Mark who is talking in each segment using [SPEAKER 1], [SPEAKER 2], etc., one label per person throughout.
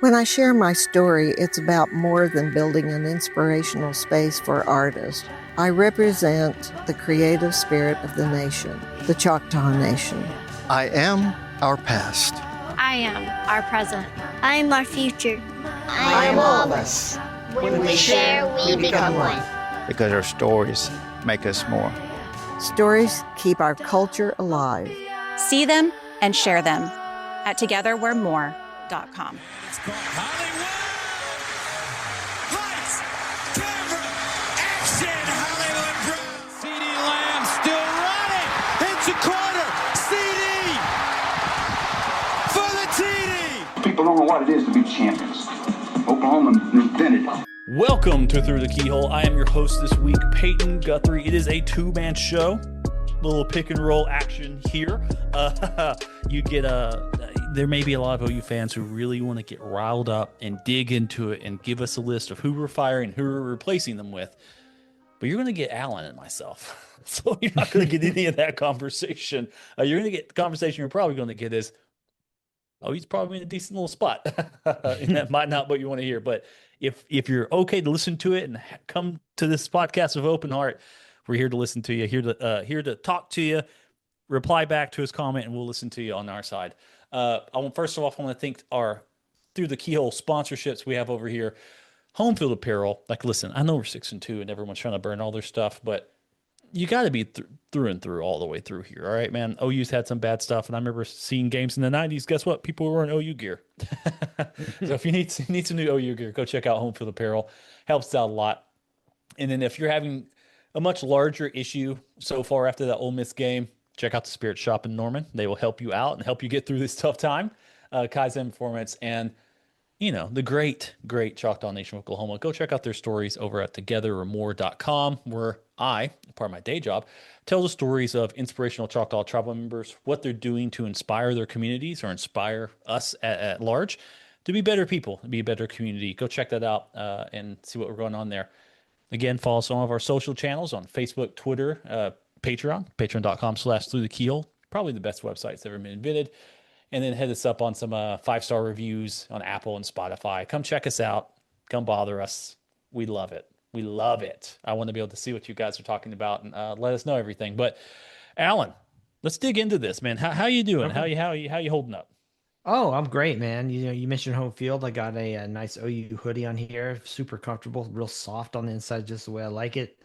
[SPEAKER 1] When I share my story, it's about more than building an inspirational space for artists. I represent the creative spirit of the nation, the Choctaw Nation.
[SPEAKER 2] I am our past.
[SPEAKER 3] I am our present.
[SPEAKER 4] I am our future.
[SPEAKER 5] I am all of us. When we share, we become one.
[SPEAKER 6] Because our stories make us more.
[SPEAKER 1] Stories keep our culture alive.
[SPEAKER 7] See them and share them at togetherwe'remore.com.
[SPEAKER 8] It's called Hollywood! Lights, camera, action, Hollywood Brown! CD Lamb still running! Hits a corner! CD! For the TD!
[SPEAKER 9] People don't know what it is to be champions. Oklahoma invented it.
[SPEAKER 10] Welcome to Through the Keyhole. I am your host this week, Payton Guthrie. It is a two-man show. Little pick and roll action here. You get there may be a lot of OU fans who really want to get riled up and dig into it and give us a list of who we're firing, who we're replacing them with. But you're going to get Allen and myself. So you're not going to get any of that conversation. You're going to get the conversation you're probably going to get is, oh, he's probably in a decent little spot. And that might not be what you want to hear. But if you're okay to listen to it and come to this podcast with open heart, we're here to listen to you, here to talk to you, reply back to his comment, and we'll listen to you on our side. First of all, I want to thank our Through the Keyhole sponsorships we have over here. Home Field Apparel. Like, listen, I know we're 6-2 and everyone's trying to burn all their stuff, but you got to be through and through all the way through here. All right, man. OU's had some bad stuff, and I remember seeing games in the 90s. Guess what? People were wearing OU gear. So if you need some new OU gear, go check out Home Field Apparel. Helps out a lot. And then if you're having a much larger issue so far after that Ole Miss game, check out the Spirit Shop in Norman. They will help you out and help you get through this tough time. Kaizen Performance and, the great Choctaw Nation of Oklahoma. Go check out their stories over at togetheroremore.com, where I, part of my day job, tell the stories of inspirational Choctaw tribal members, what they're doing to inspire their communities or inspire us at large to be better people, be a better community. Go check that out and see what we're going on there. Again, follow some of our social channels on Facebook, Twitter, Patreon, patreon.com/throughthekeyhole. Probably the best website that's ever been invented. And then hit us up on some 5-star reviews on Apple and Spotify. Come check us out. Come bother us. We love it. We love it. I want to be able to see what you guys are talking about and let us know everything. But Allen, let's dig into this, man. How you doing?
[SPEAKER 11] Okay.
[SPEAKER 10] How you holding up?
[SPEAKER 11] Oh, I'm great, man. You mentioned home field. I got a nice OU hoodie on here, super comfortable, real soft on the inside, just the way I like it.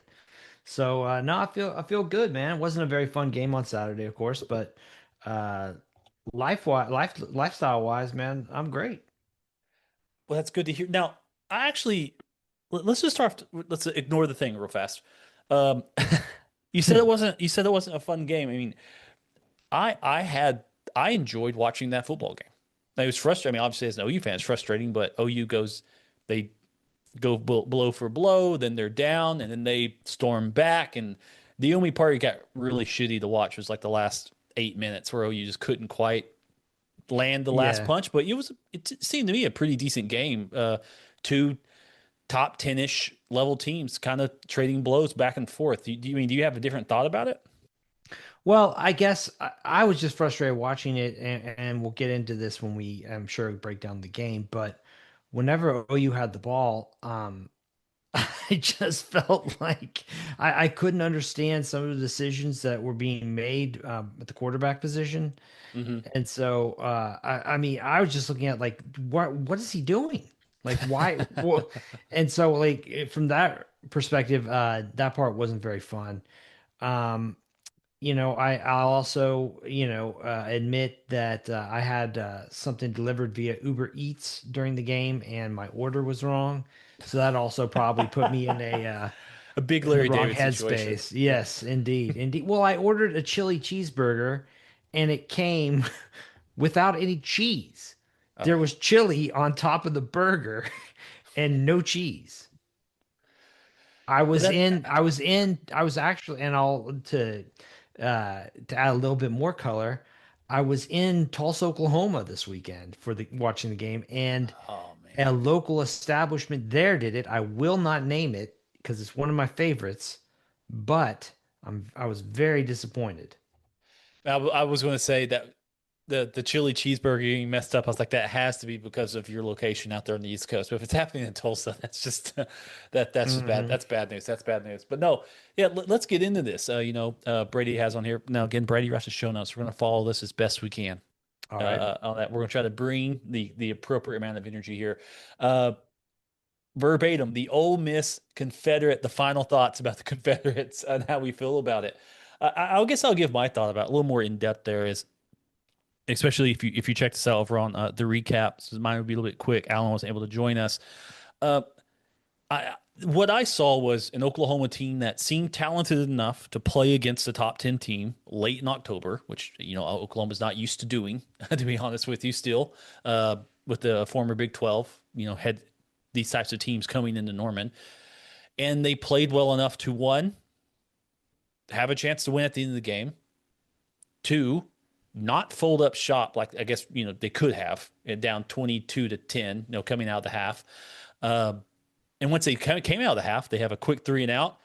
[SPEAKER 11] So no, I feel good, man. It wasn't a very fun game on Saturday, of course, but lifestyle wise, man, I'm great.
[SPEAKER 10] Well, that's good to hear. Now, let's just start. Let's ignore the thing real fast. You said it wasn't a fun game. I mean, I enjoyed watching that football game. It was frustrating. I mean, obviously as an OU fan, it's frustrating, but OU they go blow for blow, then they're down, and then they storm back. And the only part that got really shitty to watch was like the last 8 minutes where OU just couldn't quite land the last punch. But it seemed to me a pretty decent game. Two top 10-ish level teams kind of trading blows back and forth. Do you have a different thought about it?
[SPEAKER 11] Well, I guess I was just frustrated watching it, and we'll get into this when I'm sure, break down the game. But whenever OU had the ball, I just felt like I couldn't understand some of the decisions that were being made at the quarterback position. Mm-hmm. And so, I mean, I was just looking at like, what is he doing? Like, why? And so, like, from that perspective, that part wasn't very fun. I'll also, admit that I had something delivered via Uber Eats during the game, and my order was wrong. So that also probably put me in a
[SPEAKER 10] big Larry David
[SPEAKER 11] headspace.
[SPEAKER 10] Situation.
[SPEAKER 11] Yes, indeed. Well, I ordered a chili cheeseburger, and it came without any cheese. Oh. There was chili on top of the burger, and no cheese. I was actually, and to add a little bit more color, I was in Tulsa, Oklahoma this weekend for watching the game, and a local establishment there did it. I will not name it because it's one of my favorites, but I was very disappointed.
[SPEAKER 10] I was going to say that the chili cheeseburger getting messed up, I was like, that has to be because of your location out there on the East Coast. But if it's happening in Tulsa, that's just that's just bad. That's bad news. That's bad news. But no, yeah, let's get into this. Brady has on here now. Again, Brady writes the show notes. We're going to follow this as best we can.
[SPEAKER 11] All right.
[SPEAKER 10] On that, we're going to try to bring the appropriate amount of energy here. Verbatim, the Ole Miss Confederate. The final thoughts about the Confederates and how we feel about it. I guess I'll give my thought about it, a little more in depth. There is. Especially if you check this out over on the recap, so mine would be a little bit quick. Alan wasn't able to join us. What I saw was an Oklahoma team that seemed talented enough to play against a top 10 team late in October, which Oklahoma's not used to doing, to be honest with you. Still, with the former Big 12, had these types of teams coming into Norman, and they played well enough to, one, have a chance to win at the end of the game, two, not fold up shop like I guess they could have, down 22-10, coming out of the half. And once they came out of the half, they have a quick 3 and out.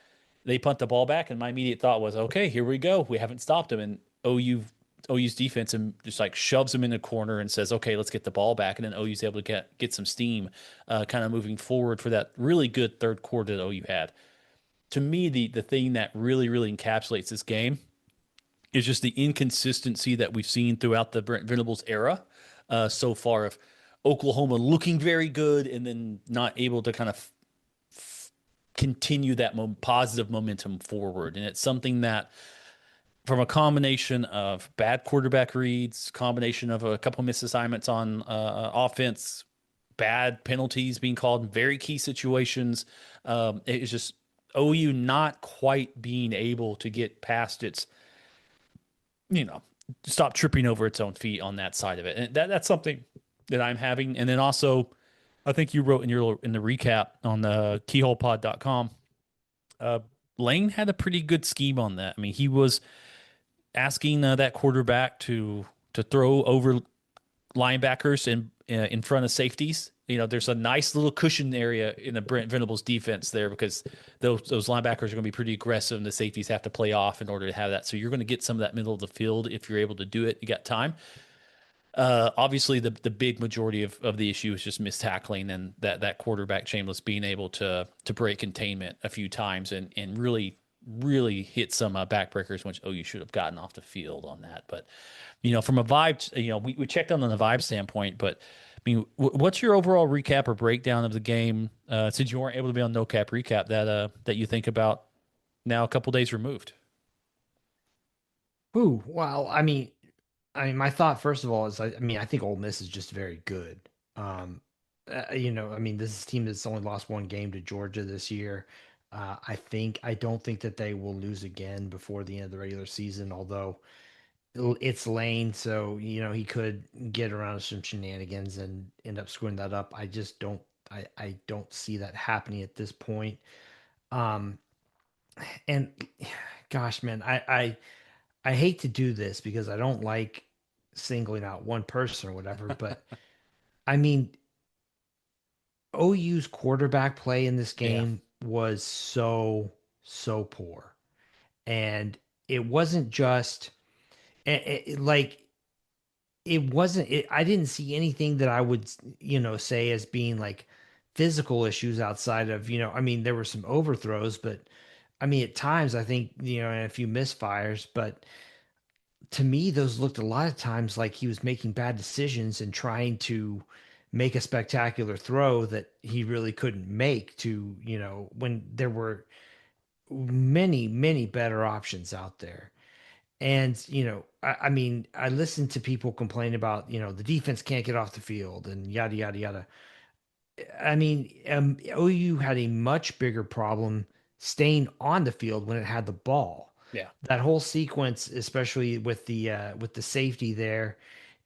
[SPEAKER 10] They punt the ball back, and my immediate thought was, okay, here we go. We haven't stopped them, and OU's defense and just like shoves them in the corner and says, okay, let's get the ball back, and then OU's able to get some steam, kind of moving forward for that really good third quarter that OU had. To me, the thing that really really encapsulates this game is just the inconsistency that we've seen throughout the Brent Venables era so far, of Oklahoma looking very good and then not able to kind of continue that positive momentum forward. And it's something that, from a combination of bad quarterback reads, combination of a couple of misassignments on offense, bad penalties being called in very key situations, it's just OU not quite being able to get past its stop tripping over its own feet on that side of it. And that's something that I'm having. And then also, I think you wrote in the recap on the keyholepod.com, Lane had a pretty good scheme on that. I mean, he was asking that quarterback to throw over linebackers in front of safeties. There's a nice little cushion area in the Brent Venables defense there, because those linebackers are going to be pretty aggressive, and the safeties have to play off in order to have that. So you're going to get some of that middle of the field if you're able to do it. You got time. Obviously, the big majority of the issue is just missed tackling, and that quarterback Chambliss being able to break containment a few times and really really hit some backbreakers, which OU should have gotten off the field on that. But from a vibe, we checked on the vibe standpoint, but I mean, what's your overall recap or breakdown of the game, since you weren't able to be on No Cap Recap, that you think about now a couple days removed?
[SPEAKER 11] Ooh, well, I mean, my thought first of all is, I think Ole Miss is just very good. This is a team that's only lost one game to Georgia this year. I don't think that they will lose again before the end of the regular season, although it's Lane, so he could get around some shenanigans and end up screwing that up. I just don't see that happening at this point. And gosh, man, I hate to do this because I don't like singling out one person or whatever, but I mean, OU's quarterback play in this game was so poor, and it wasn't just I didn't see anything that I would say as being like physical issues outside of there were some overthrows, but at times I think and a few misfires, but to me those looked a lot of times like he was making bad decisions and trying to make a spectacular throw that he really couldn't make to, when there were many better options out there. And, I listened to people complain about, the defense can't get off the field and yada, yada, yada. OU had a much bigger problem staying on the field when it had the ball.
[SPEAKER 10] Yeah.
[SPEAKER 11] That whole sequence, especially with the safety there,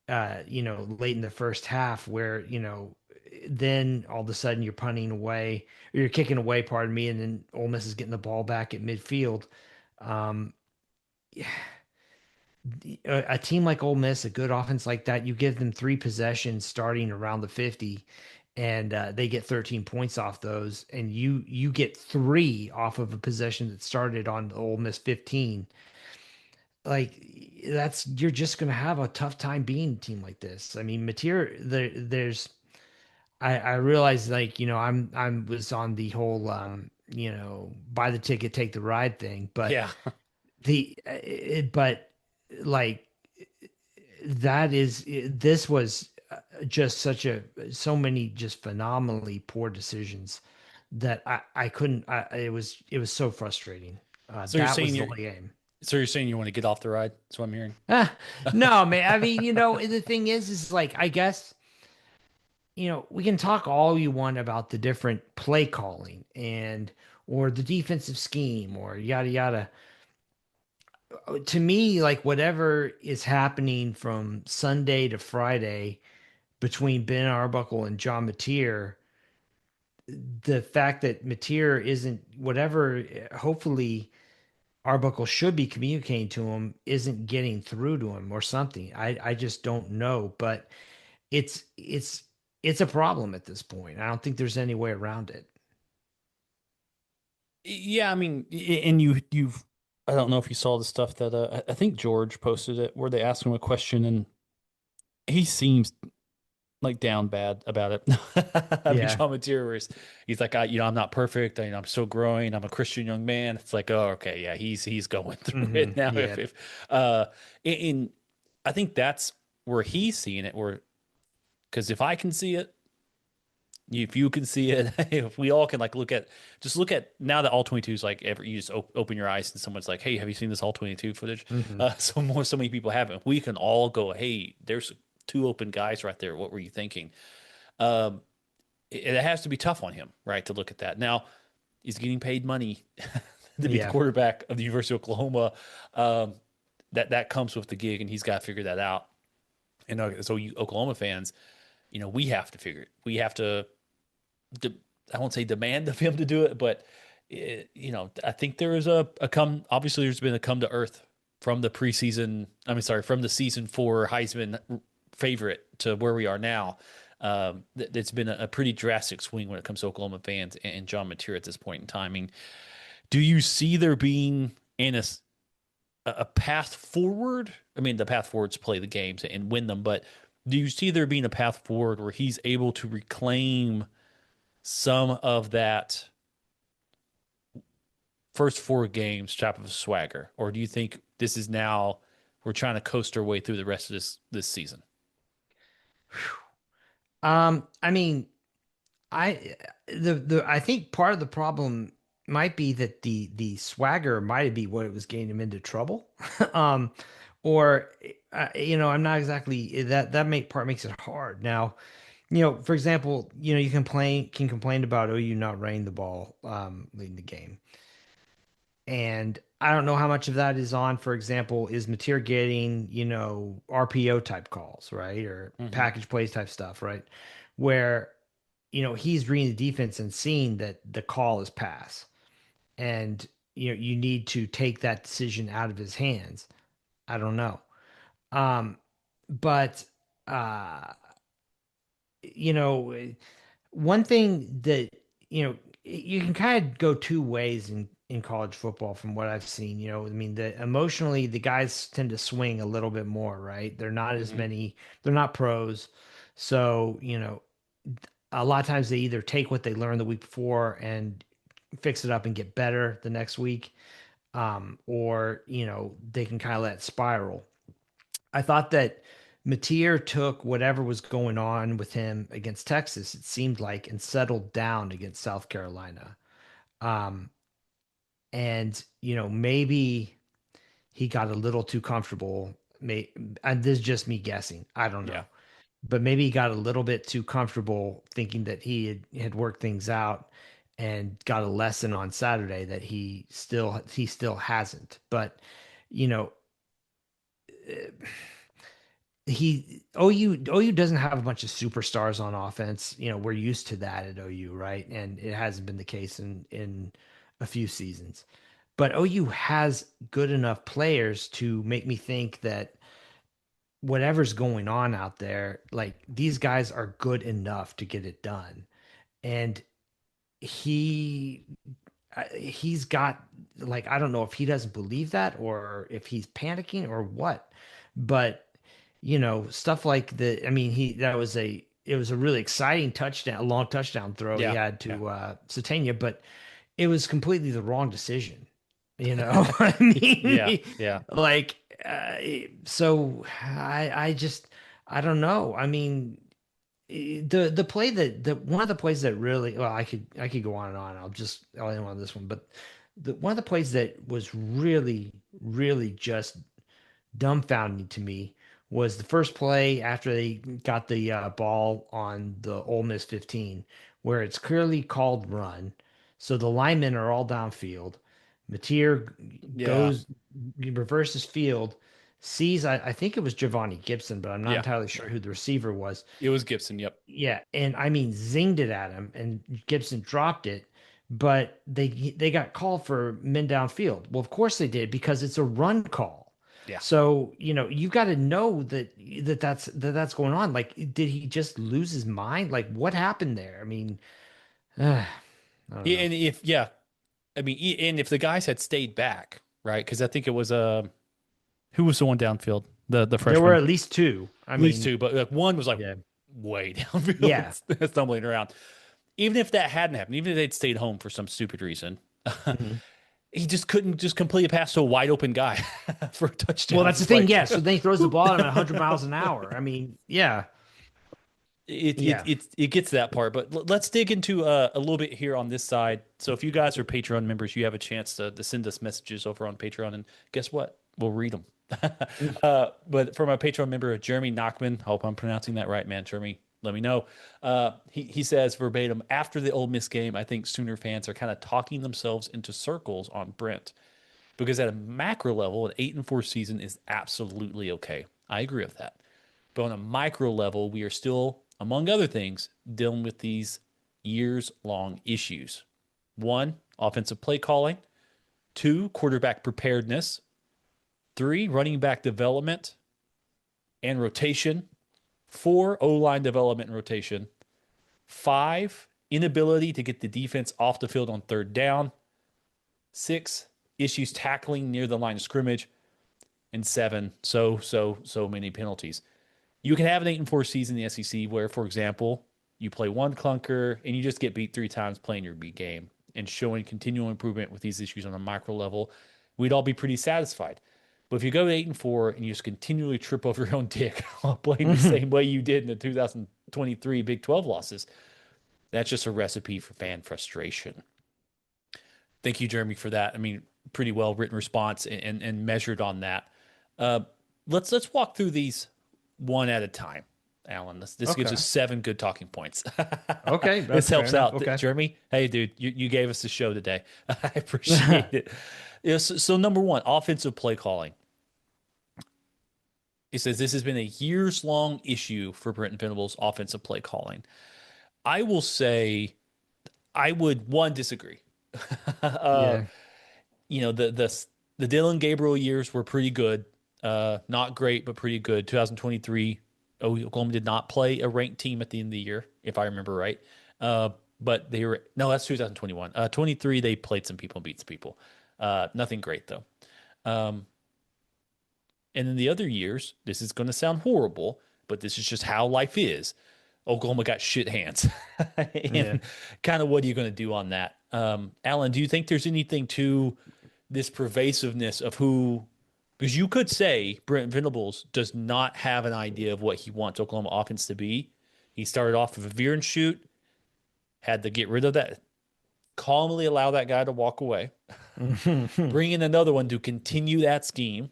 [SPEAKER 11] late in the first half where, then all of a sudden you're punting away, or you're kicking away, pardon me, and then Ole Miss is getting the ball back at midfield. A team like Ole Miss, a good offense like that, you give them 3 possessions starting around the 50, and they get 13 points off those, and you get 3 off of a possession that started on Ole Miss 15. like you're just going to have a tough time being a team like this. I mean, there's I realize, like, I was on the whole buy the ticket, take the ride thing, but
[SPEAKER 10] Yeah.
[SPEAKER 11] but like this was just so many just phenomenally poor decisions that I couldn't. It was so frustrating.
[SPEAKER 10] So you're
[SPEAKER 11] That
[SPEAKER 10] saying
[SPEAKER 11] was the
[SPEAKER 10] you're
[SPEAKER 11] game.
[SPEAKER 10] so you're saying you want to get off the ride? That's what I'm hearing.
[SPEAKER 11] No, man. I mean, the thing is like, I guess, we can talk all you want about the different play calling or the defensive scheme or yada yada. To me, like, whatever is happening from Sunday to Friday between Ben Arbuckle and John Mateer, the fact that Mateer isn't whatever, hopefully Arbuckle should be communicating to him, isn't getting through to him or something. I just don't know, but it's a problem at this point. I don't think there's any way around it.
[SPEAKER 10] Yeah, I mean, and you've I don't know if you saw the stuff that I think George posted it where they asked him a question and he seems like down bad about it.
[SPEAKER 11] Yeah.
[SPEAKER 10] John Mateer, where he's like, I'm not perfect. I'm still growing. I'm a Christian young man. It's like, oh, okay, yeah, he's going through it now.
[SPEAKER 11] Yeah.
[SPEAKER 10] In I think that's where he's seeing it. Because if I can see it, if you can see it, if we all can look at now that all 22 is like you just open your eyes and someone's like, hey, have you seen this all 22 footage? So many people haven't. We can all go, hey, there's two open guys right there. What were you thinking? It has to be tough on him, right, to look at that. Now, he's getting paid money to be the quarterback of the University of Oklahoma. That comes with the gig, and he's got to figure that out. And so you Oklahoma fans, we have to figure it. We have to, I won't say demand of him to do it, but, I think there is obviously there's been a come to earth from the from the season 4 Heisman favorite to where we are now. It's been a pretty drastic swing when it comes to Oklahoma fans and John Mateer at this point in time. I mean, do you see there being a path forward? I mean, the path forward is play the games and win them, but do you see there being a path forward where he's able to reclaim some of that first 4 games type of swagger? Or do you think this is now we're trying to coast our way through the rest of this season?
[SPEAKER 11] I mean, I think part of the problem might be that the swagger might be what it was getting him into trouble. Or I'm not exactly that makes it hard. Now, for example, you can complain about OU not running the ball leading the game. And I don't know how much of that is on, for example, is Mateer getting, RPO type calls, right? Or package plays type stuff, right? Where, he's reading the defense and seeing that the call is pass. And, you need to take that decision out of his hands. I don't know. But one thing that, you can kind of go two ways in college football from what I've seen. I mean, emotionally, the guys tend to swing a little bit more, right? They're not as many, they're not pros. So, a lot of times they either take what they learned the week before and fix it up and get better the next week. Or, they can kind of let it spiral. I thought that Mateer took whatever was going on with him against Texas, it seemed like, and settled down against South Carolina. And, maybe he got a little too comfortable. And this is just me guessing. I don't know. Yeah. But maybe he got a little bit too comfortable thinking that he had worked things out and got a lesson on Saturday that he still hasn't. But, OU doesn't have a bunch of superstars on offense. We're used to that at OU, right? And it hasn't been the case in a few seasons. But OU has good enough players to make me think that whatever's going on out there, like, these guys are good enough to get it done. And he's got, like, I don't know if he doesn't believe that or if he's panicking or what, but stuff like it was a really exciting touchdown, a long touchdown throw he had to Satania, but it was completely the wrong decision. I mean, like, so I don't know. I mean, the play one of the plays that really, well, I could go on and on. I'll end on this one, but one of the plays that was really, really just dumbfounding to me was the first play after they got the ball on the Ole Miss 15, where it's clearly called run. So the linemen are all downfield. Mateer reverses field, sees, I think it was Giovanni Gibson, but I'm not entirely sure who the receiver was.
[SPEAKER 4] It was Gibson, yep.
[SPEAKER 11] Yeah, and I mean, zinged it at him, and Gibson dropped it, but they got called for men downfield. Well, of course they did, because it's a run call.
[SPEAKER 4] Yeah.
[SPEAKER 11] So, you've got to know that's going on. Like, did he just lose his mind? Like, what happened there? I mean, I don't know.
[SPEAKER 4] And if the guys had stayed back, right? Because I think it was who was the one downfield? The freshman.
[SPEAKER 11] There were at least two.
[SPEAKER 4] At least two, but one was way downfield.
[SPEAKER 11] Yeah,
[SPEAKER 4] stumbling around. Even if that hadn't happened, even if they'd stayed home for some stupid reason, he just couldn't just complete a pass to a wide open guy for a touchdown.
[SPEAKER 11] Well, that's the thing. Yeah. So then he throws the ball at him at 100 miles an hour. I mean, yeah.
[SPEAKER 4] It gets to that part, but let's dig into a little bit here on this side. So if you guys are Patreon members, you have a chance to send us messages over on Patreon, and guess what? We'll read them. But from a Patreon member, Jeremy Nachman, I hope I'm pronouncing that right, man. Jeremy, let me know. He says verbatim, after the Ole Miss game, I think Sooner fans are kind of talking themselves into circles on Brent, because at a macro level, an 8-4 season is absolutely okay. I agree with that. But on a micro level, we are still, among other things, dealing with these years-long issues. 1, offensive play calling. 2, quarterback preparedness. 3, running back development and rotation. 4, O-line development and rotation. 5, inability to get the defense off the field on third down. 6, issues tackling near the line of scrimmage. And 7, so many penalties. You can have an 8-4 season in the SEC where, for example, you play one clunker and you just get beat 3 times playing your B game and showing continual improvement with these issues on a micro level. We'd all be pretty satisfied. But if you go to 8-4 and you just continually trip over your own dick playing the same way you did in the 2023 Big 12 losses, that's just a recipe for fan frustration. Thank you, Jeremy, for that. I mean, pretty well written response and measured on that. Let's walk through these one at a time, Alan. This gives us 7 good talking points.
[SPEAKER 11] Okay.
[SPEAKER 4] This helps out.
[SPEAKER 11] Okay.
[SPEAKER 4] Jeremy, hey, dude, you gave us the show today. I appreciate it. So number 1, offensive play calling. He says this has been a years-long issue for Brent Venables' offensive play calling. I will say I would, disagree. The Dylan Gabriel years were pretty good. Not great, but pretty good. 2023, Oklahoma did not play a ranked team at the end of the year, if I remember right. But that's 2021. 23, they played some people and beat some people. Nothing great, though. And in the other years, this is going to sound horrible, but this is just how life is. Oklahoma got shit hands. And kind of what are you going to do on that? Alan, do you think there's anything to this pervasiveness of who... Because you could say Brent Venables does not have an idea of what he wants Oklahoma offense to be. He started off with a veer and shoot, had to get rid of that, calmly allow that guy to walk away, bring in another one to continue that scheme,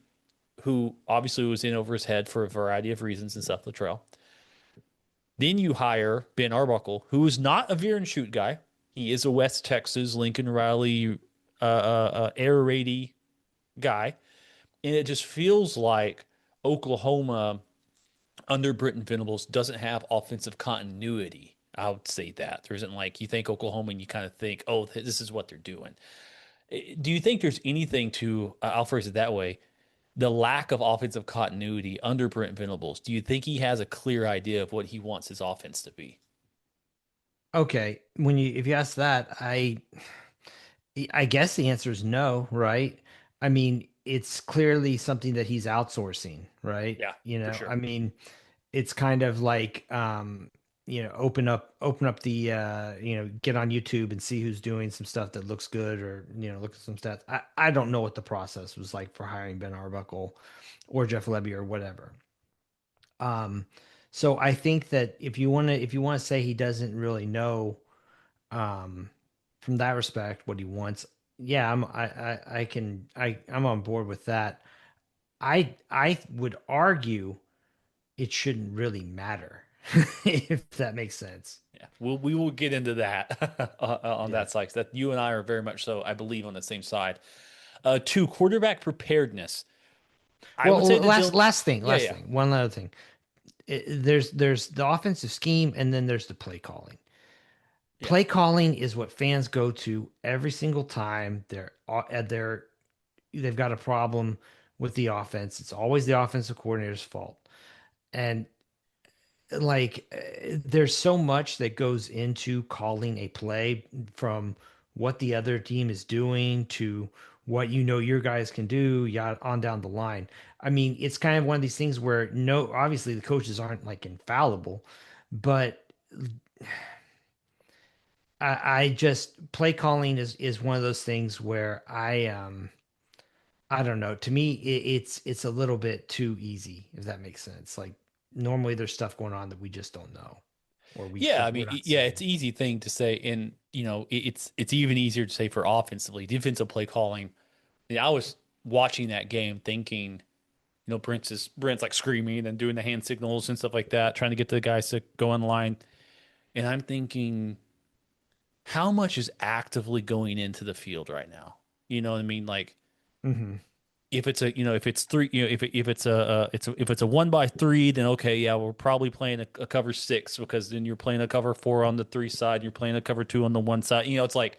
[SPEAKER 4] who obviously was in over his head for a variety of reasons in Seth Luttrell. Then you hire Ben Arbuckle, who is not a veer and shoot guy. He is a West Texas, Lincoln Riley, air raid guy. And it just feels like Oklahoma under Brent Venables doesn't have offensive continuity. I would say that. There isn't like, you think Oklahoma and you kind of think, oh, this is what they're doing. Do you think there's anything to, I'll phrase it that way, the lack of offensive continuity under Brent Venables? Do you think he has a clear idea of what he wants his offense to be?
[SPEAKER 11] Okay. If you ask that, I guess the answer is no, right? I mean, it's clearly something that he's outsourcing, right?
[SPEAKER 4] Yeah, for sure.
[SPEAKER 11] I mean, it's kind of like open up the get on YouTube and see who's doing some stuff that looks good, or look at some stats. I don't know what the process was like for hiring Ben Arbuckle or Jeff Lebby or whatever. So I think that if you want to say he doesn't really know, from that respect, what he wants, yeah, I'm on board with that. I would argue it shouldn't really matter, if that makes sense.
[SPEAKER 4] Yeah, we will get into that on that side. That you and I are very much so, I believe, on the same side. To quarterback preparedness, I would say
[SPEAKER 11] last thing. One other thing. There's the offensive scheme, and then there's the play calling. Yeah. Play calling is what fans go to every single time they've got a problem with the offense. It's always the offensive coordinator's fault. And there's so much that goes into calling a play, from what the other team is doing to what your guys can do, on down the line. I mean, it's kind of one of these things where obviously the coaches aren't infallible, but I just, play calling is one of those things where I don't know. To me, it's a little bit too easy, if that makes sense. Like, normally there's stuff going on that we just don't know.
[SPEAKER 4] It's an easy thing to say, and it's even easier to say for offensively. Defensive play calling. I was watching that game thinking, Brent's like screaming and doing the hand signals and stuff like that, trying to get the guys to go on the line, and I'm thinking, how much is actively going into the field right now? You know what I mean? Like, if it's if it's three, if it's a 1x3, then okay, yeah, we're probably playing a cover 6, because then you're playing a cover 4 on the 3 side, and you're playing a cover 2 on the 1 side. It's like,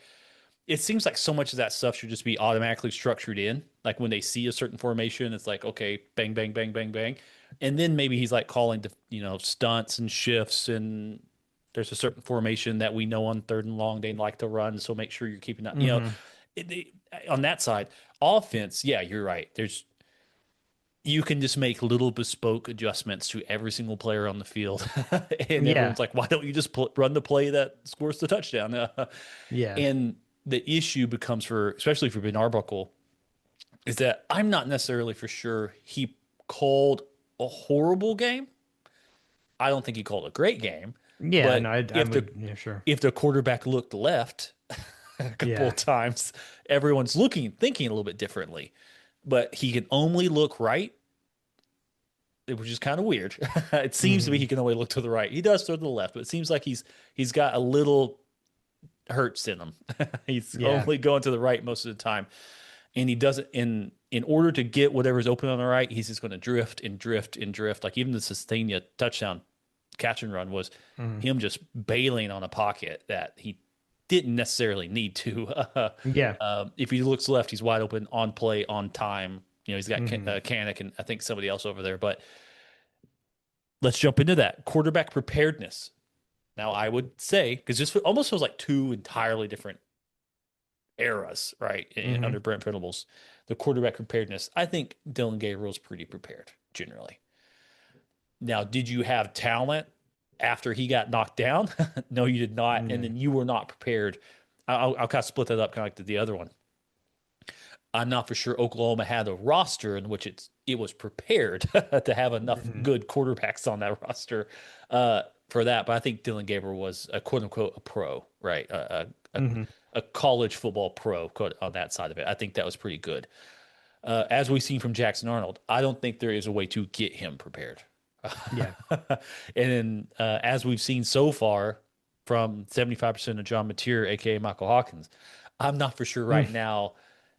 [SPEAKER 4] it seems like so much of that stuff should just be automatically structured in. Like, when they see a certain formation, it's like, okay, bang, bang, bang, bang, bang, and then maybe he's like calling stunts and shifts, and there's a certain formation that we know on 3rd and long they like to run, so make sure you're keeping that. On that side. Offense, yeah, you're right. You can just make little bespoke adjustments to every single player on the field, and everyone's like, "Why don't you just run the play that scores the touchdown?" And the issue becomes, especially for Ben Arbuckle, is that I'm not necessarily for sure he called a horrible game. I don't think he called a great game.
[SPEAKER 11] Yeah,
[SPEAKER 4] but
[SPEAKER 11] sure.
[SPEAKER 4] If the quarterback looked left a couple of times, everyone's thinking a little bit differently, but he can only look right, which is kind of weird. It seems to be he can only look to the right. He does throw to the left, but it seems like he's got a little hurts in him. He's only going to the right most of the time, and he doesn't. In order to get whatever's open on the right, he's just going to drift and drift and drift. Like, even the Sestania touchdown catch and run was him just bailing on a pocket that he didn't necessarily need to. If he looks left, he's wide open, on play, on time. He's got Kanik and I think somebody else over there. But let's jump into that. Quarterback preparedness. Now, I would say, because this almost feels like 2 entirely different eras, right, under Brent Venables. The quarterback preparedness. I think Dylan Gabriel's pretty prepared, generally. Now, did you have talent after he got knocked down? No, you did not. And then you were not prepared. I'll kind of split that up, kind of like the other one. I'm not for sure Oklahoma had a roster in which it was prepared to have enough good quarterbacks on that roster for that. But I think Dylan Gabriel was a quote unquote a pro, right? A college football pro, quote, on that side of it. I think that was pretty good. As we've seen from Jackson Arnold, I don't think there is a way to get him prepared. And then as we've seen so far from 75% of John Mateer, aka Michael Hawkins, I'm not for sure right now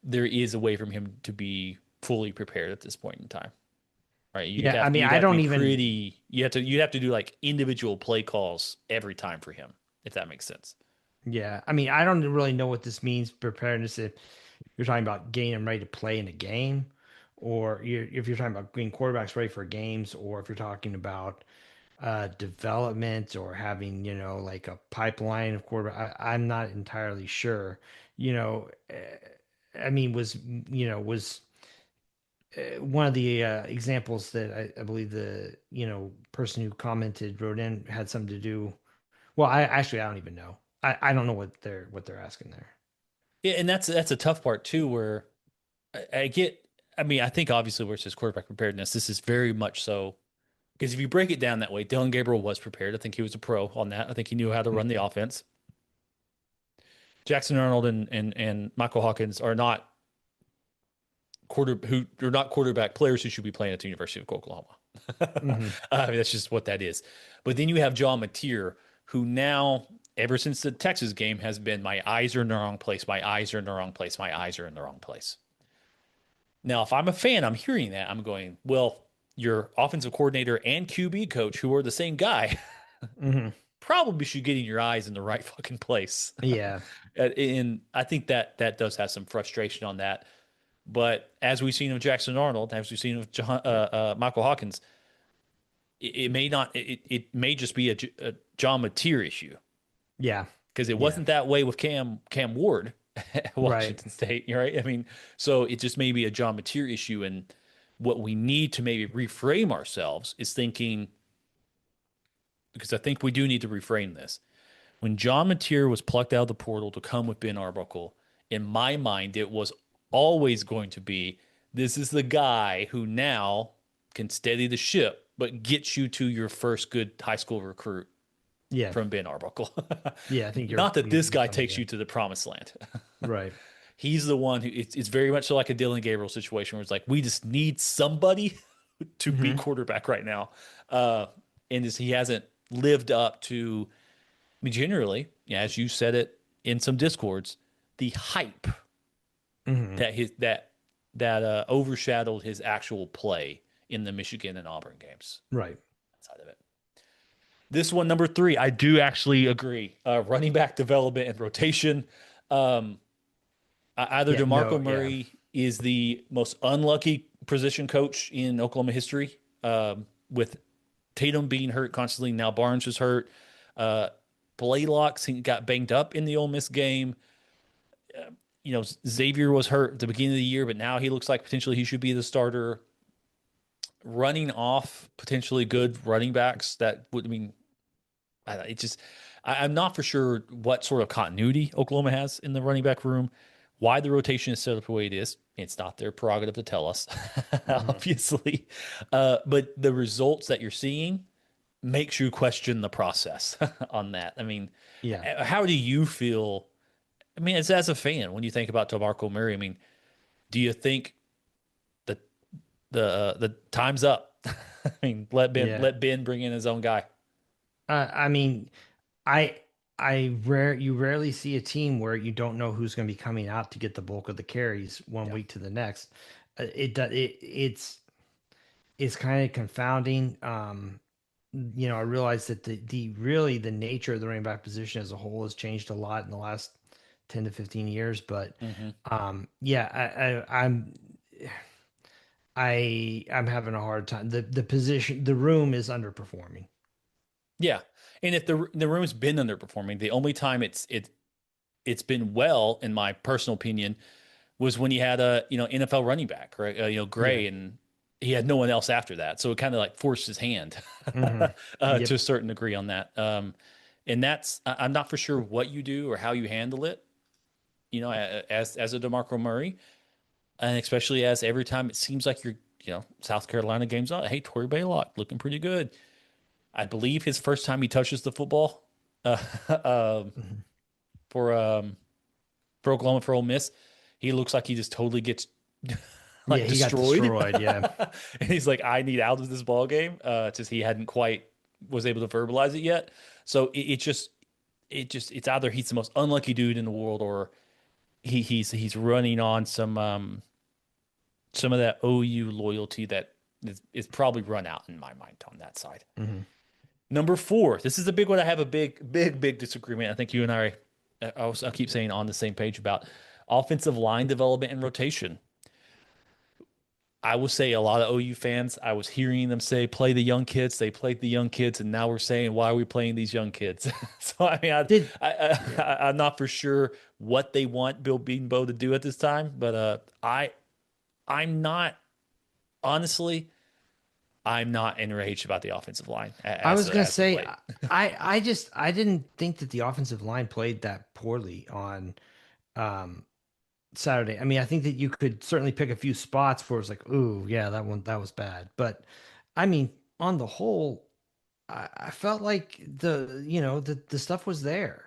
[SPEAKER 4] there is a way for him to be fully prepared at this point in time. Right? You'd have to do like individual play calls every time for him, if that makes sense.
[SPEAKER 11] Yeah, I mean, I don't really know what this means, preparedness, if you're talking about getting them ready to play in a game, or if you're talking about getting quarterbacks ready for games, or if you're talking about development or having, like a pipeline of quarterback. I'm not entirely sure. I mean, was one of the examples that I believe the person who commented wrote in had something to do. Well, I don't even know. I don't know what they're asking there.
[SPEAKER 4] Yeah, and that's a tough part too, where I get. I mean, I think obviously where it says quarterback preparedness, this is very much so. Because if you break it down that way, Dylan Gabriel was prepared. I think he was a pro on that. I think he knew how to run the offense. Jackson Arnold and Michael Hawkins are not quarterback players who should be playing at the University of Oklahoma. I mean, that's just what that is. But then you have John Mateer, who now, ever since the Texas game, has been my eyes are in the wrong place, my eyes are in the wrong place, my eyes are in the wrong place. Now, if I'm a fan, I'm hearing that. I'm going, well, your offensive coordinator and QB coach, who are the same guy, probably should get in your eyes in the right fucking place.
[SPEAKER 11] Yeah.
[SPEAKER 4] And I think that does have some frustration on that. But as we've seen with Jackson Arnold, as we've seen with Michael Hawkins, it may just be a John Mateer issue.
[SPEAKER 11] Yeah.
[SPEAKER 4] Because it wasn't that way with Cam Ward at Washington State, right? I mean, so it just may be a John Mateer issue. And what we need to maybe reframe ourselves is thinking, because I think we do need to reframe this. When John Mateer was plucked out of the portal to come with Ben Arbuckle, in my mind, it was always going to be, this is the guy who now can steady the ship, but gets you to your first good high school recruit from Ben Arbuckle.
[SPEAKER 11] Yeah, I think
[SPEAKER 4] not that this guy takes you to the promised land.
[SPEAKER 11] Right.
[SPEAKER 4] He's the one who it's very much so like a Dylan Gabriel situation where it's like, we just need somebody to be quarterback right now. And he hasn't lived up to, I mean, generally, as you said it in some discords, the hype that overshadowed his actual play in the Michigan and Auburn games.
[SPEAKER 11] Right.
[SPEAKER 4] Outside of it. This one, number 3, I do actually agree. Running back development and rotation. DeMarco Murray is the most unlucky position coach in Oklahoma history, with Tatum being hurt constantly. Now Barnes is hurt. Blaylock got banged up in the Ole Miss game. Xavier was hurt at the beginning of the year, but now he looks like potentially he should be the starter. Running off potentially good running backs that would, I'm not for sure what sort of continuity Oklahoma has in the running back room, why the rotation is set up the way it is. It's not their prerogative to tell us, obviously. But the results that you're seeing makes you question the process on that. I mean, how do you feel? I mean, as a fan, when you think about DeMarco Murray, I mean, do you think that the time's up? I mean, let Ben bring in his own guy.
[SPEAKER 11] I mean, you rarely see a team where you don't know who's going to be coming out to get the bulk of the carries one week to the next. It's kind of confounding. I realize that the nature of the running back position as a whole has changed a lot in the last 10 to 15 years, but I'm having a hard time. The position, the room is underperforming.
[SPEAKER 4] Yeah. And if the room's been underperforming, the only time it's been well, in my personal opinion, was when he had a NFL running back, right? Gray, and he had no one else after that, so it kind of like forced his hand to a certain degree on that. And that's, I'm not for sure what you do or how you handle it, as a DeMarco Murray, and especially as every time it seems like South Carolina game's on. Hey, Torrey Blaylock looking pretty good. I believe his first time he touches the football for Oklahoma, for Ole Miss, he looks like he just totally gets
[SPEAKER 11] destroyed.
[SPEAKER 4] And he's like, I need out of this ball game. Just he hadn't quite was able to verbalize it yet. So it's either he's the most unlucky dude in the world, or he's running on some of that OU loyalty that is probably run out in my mind on that side. Number 4, this is a big one. I have a big disagreement. I think you and I keep saying on the same page about offensive line development and rotation. I will say a lot of OU fans, I was hearing them say, play the young kids. They played the young kids, and now we're saying, why are we playing these young kids? So, I mean, I'm not for sure what they want Bill Bedenbaugh to do at this time, but I'm not, honestly, I'm not enraged about the offensive line.
[SPEAKER 11] I was going to say, I didn't think that the offensive line played that poorly on Saturday. I mean, I think that you could certainly pick a few spots where it's like, ooh, yeah, that was bad. But I mean, on the whole, I felt like the stuff was there.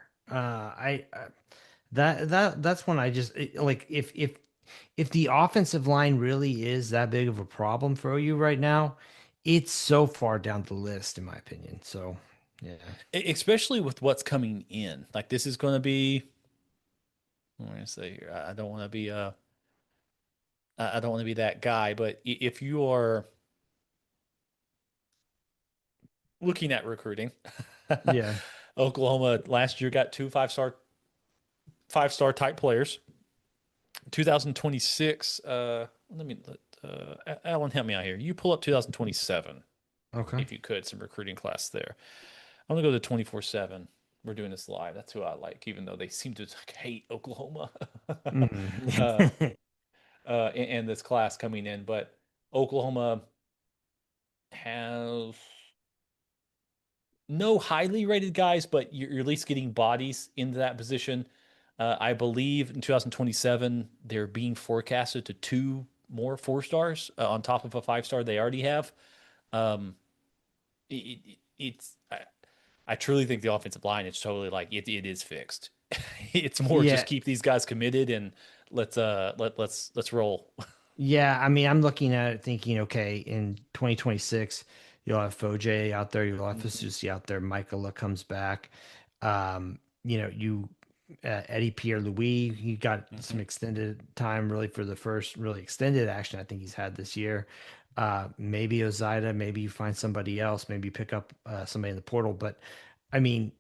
[SPEAKER 11] That's when I just like if the offensive line really is that big of a problem for you right now, it's so far down the list, in my opinion. So, yeah,
[SPEAKER 4] especially with what's coming in. Like, this is going to be. I'm going to say here, I don't want to be that guy, but if you are looking at recruiting,
[SPEAKER 11] yeah,
[SPEAKER 4] Oklahoma last year got 2 five-star type players. 2026. Alan, help me out here. You pull up 2027,
[SPEAKER 11] okay,
[SPEAKER 4] if you could, some recruiting class there. I'm gonna go to 24/7. We're doing this live. That's who I like, even though they seem to hate Oklahoma.
[SPEAKER 11] mm-hmm.
[SPEAKER 4] And this class coming in, but Oklahoma has no highly rated guys, but you're at least getting bodies into that position. I believe in 2027 they're being forecasted to 2 more 4-stars on top of a 5-star they already have. I truly think the offensive line is totally like it is fixed. It's more just keep these guys committed and let's roll.
[SPEAKER 11] Yeah, I mean, I'm looking at it thinking, okay, in 2026, you'll have Foje out there, you'll have Fasusi out there, Michaela comes back. Eddie Pierre-Louis, he got some extended time really for the first really extended action I think he's had this year. Maybe Ozaida, maybe you find somebody else, maybe pick up somebody in the portal. But I mean,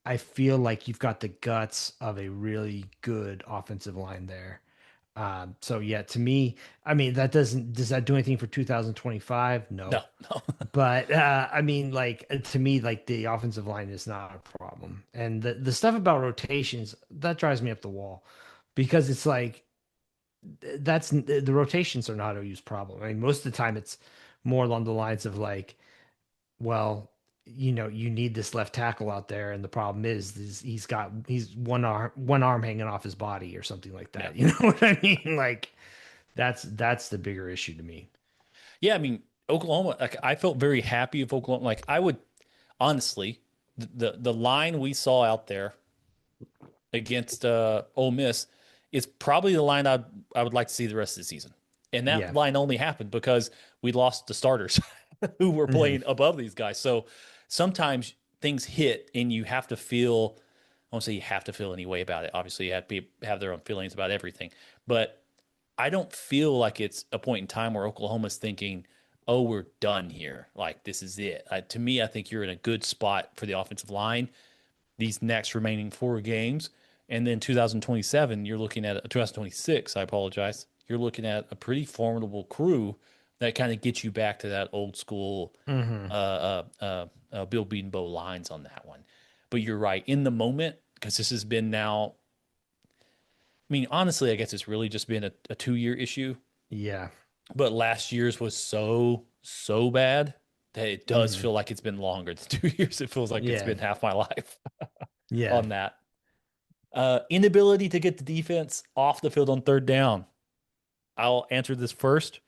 [SPEAKER 11] I feel like you've got the guts of a really good offensive line there. So yeah, to me, I mean, does that do anything for 2025? No. But I mean, like to me, like the offensive line is not a problem. And the stuff about rotations, that drives me up the wall because it's like the rotations are not a huge problem. I mean, most of the time it's more along the lines of like, well, you need this left tackle out there, and the problem is he's one arm hanging off his body or something like that. Yeah. You know what I mean? Like that's the bigger issue to me.
[SPEAKER 4] Yeah, I mean, Oklahoma, like I felt very happy with Oklahoma. Like I would honestly, the line we saw out there against Ole Miss is probably the line I would like to see the rest of the season. And that line only happened because we lost the starters who were playing above these guys. So sometimes things hit and you have to feel, I won't say you have to feel any way about it. Obviously, you have to have their own feelings about everything. But I don't feel like it's a point in time where Oklahoma's thinking, oh, we're done here. Like, this is it. To me, I think you're in a good spot for the offensive line these next remaining 4 games. And then 2027, you're looking at 2026, I apologize. You're looking at a pretty formidable crew that kind of gets you back to that old school Bill Bedenbaugh lines on that one. But you're right. In the moment, because this has been now, I mean, honestly, I guess it's really just been a 2-year issue.
[SPEAKER 11] Yeah.
[SPEAKER 4] But last year's was so bad that it does feel like it's been longer than 2 years. It feels like it's been half my life on that. Inability to get the defense off the field on 3rd down. I'll answer this first.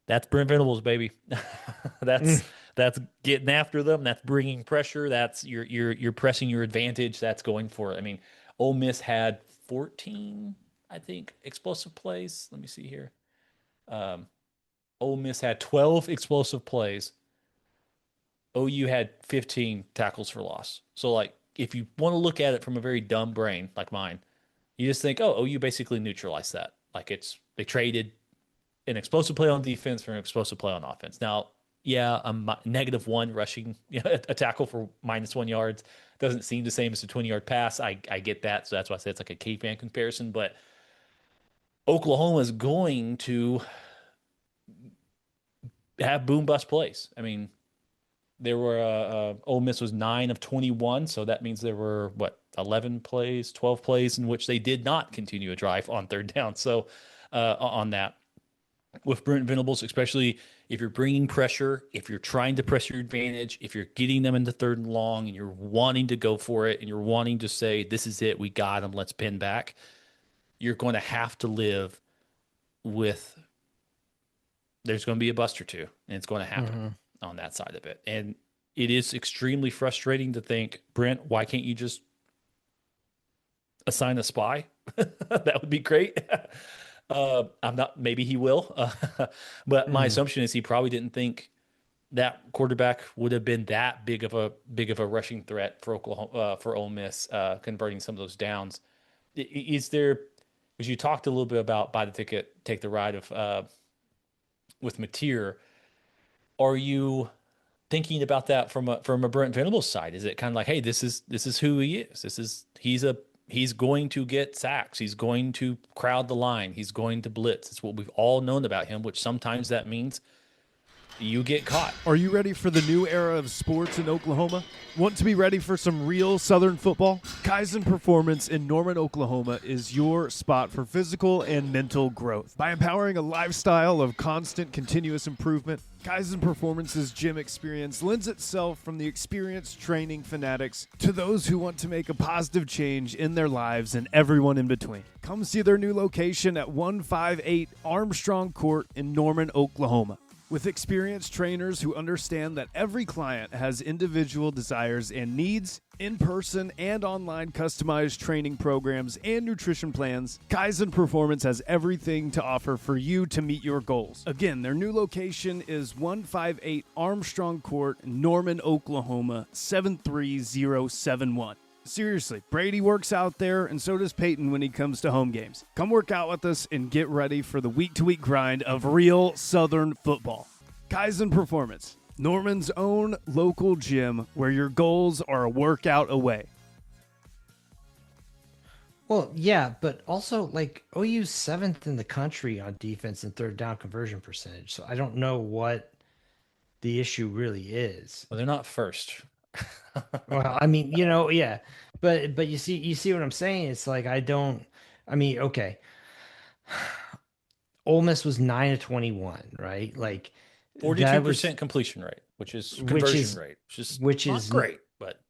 [SPEAKER 4] That's Brent Venables, baby. That's getting after them. That's bringing pressure. That's you're pressing your advantage. That's going for it. I mean, Ole Miss had 14, I think, explosive plays. Let me see here. Ole Miss had 12 explosive plays. OU had 15 tackles for loss. So, like, if you want to look at it from a very dumb brain like mine, you just think, oh, OU basically neutralized that. Like, they traded an explosive play on defense for an explosive play on offense. Now, yeah, a -1 rushing, a tackle for -1 yards doesn't seem the same as a 20-yard pass. I get that. So that's why I say it's like a caveman comparison. But Oklahoma is going to have boom bust plays. I mean, there were Ole Miss was 9 of 21, so that means there were 11 plays, 12 plays in which they did not continue a drive on third down. So on that, with Brent Venables, especially if you're bringing pressure, if you're trying to press your advantage, if you're getting them into third and long, and you're wanting to go for it, and you're wanting to say, "This is it, we got them, let's pin back," you're going to have to live with. There's going to be a bust or two, and it's going to happen on that side of it. And it is extremely frustrating to think, Brent, why can't you just assign a spy? That would be great. Maybe he will. But my assumption is he probably didn't think that quarterback would have been that big of a rushing threat for Oklahoma, for Ole Miss, converting some of those downs. Is there, because you talked a little bit about buy the ticket, take the ride with Mateer, are you thinking about that from a Brent Venables side? Is it kind of like, hey, this is who he is. He's going to get sacks. He's going to crowd the line. He's going to blitz. It's what we've all known about him, which sometimes that means you get caught.
[SPEAKER 12] Are you ready for the new era of sports in Oklahoma? Want to be ready for some real Southern football? Kaizen Performance in Norman, Oklahoma is your spot for physical and mental growth. By empowering a lifestyle of constant, continuous improvement, Kaizen Performance's gym experience lends itself from the experienced training fanatics to those who want to make a positive change in their lives and everyone in between. Come see their new location at 158 Armstrong Court in Norman, Oklahoma. With experienced trainers who understand that every client has individual desires and needs, in-person and online customized training programs and nutrition plans, Kaizen Performance has everything to offer for you to meet your goals. Again, their new location is 158 Armstrong Court, Norman, Oklahoma, 73071. Seriously, Brady works out there, and so does Payton when he comes to home games. Come work out with us and get ready for the week-to-week grind of real Southern football. Kaizen Performance, Norman's own local gym where your goals are a workout away.
[SPEAKER 11] Well, yeah, but also, like, OU's 7th in the country on defense and third down conversion percentage, so I don't know what the issue really is.
[SPEAKER 4] Well, they're not first.
[SPEAKER 11] Well, I mean, yeah, but you see what I'm saying? It's like, okay. Ole Miss was 9 of 21, right? Like
[SPEAKER 4] 42% completion rate, which is conversion rate, which is not great, but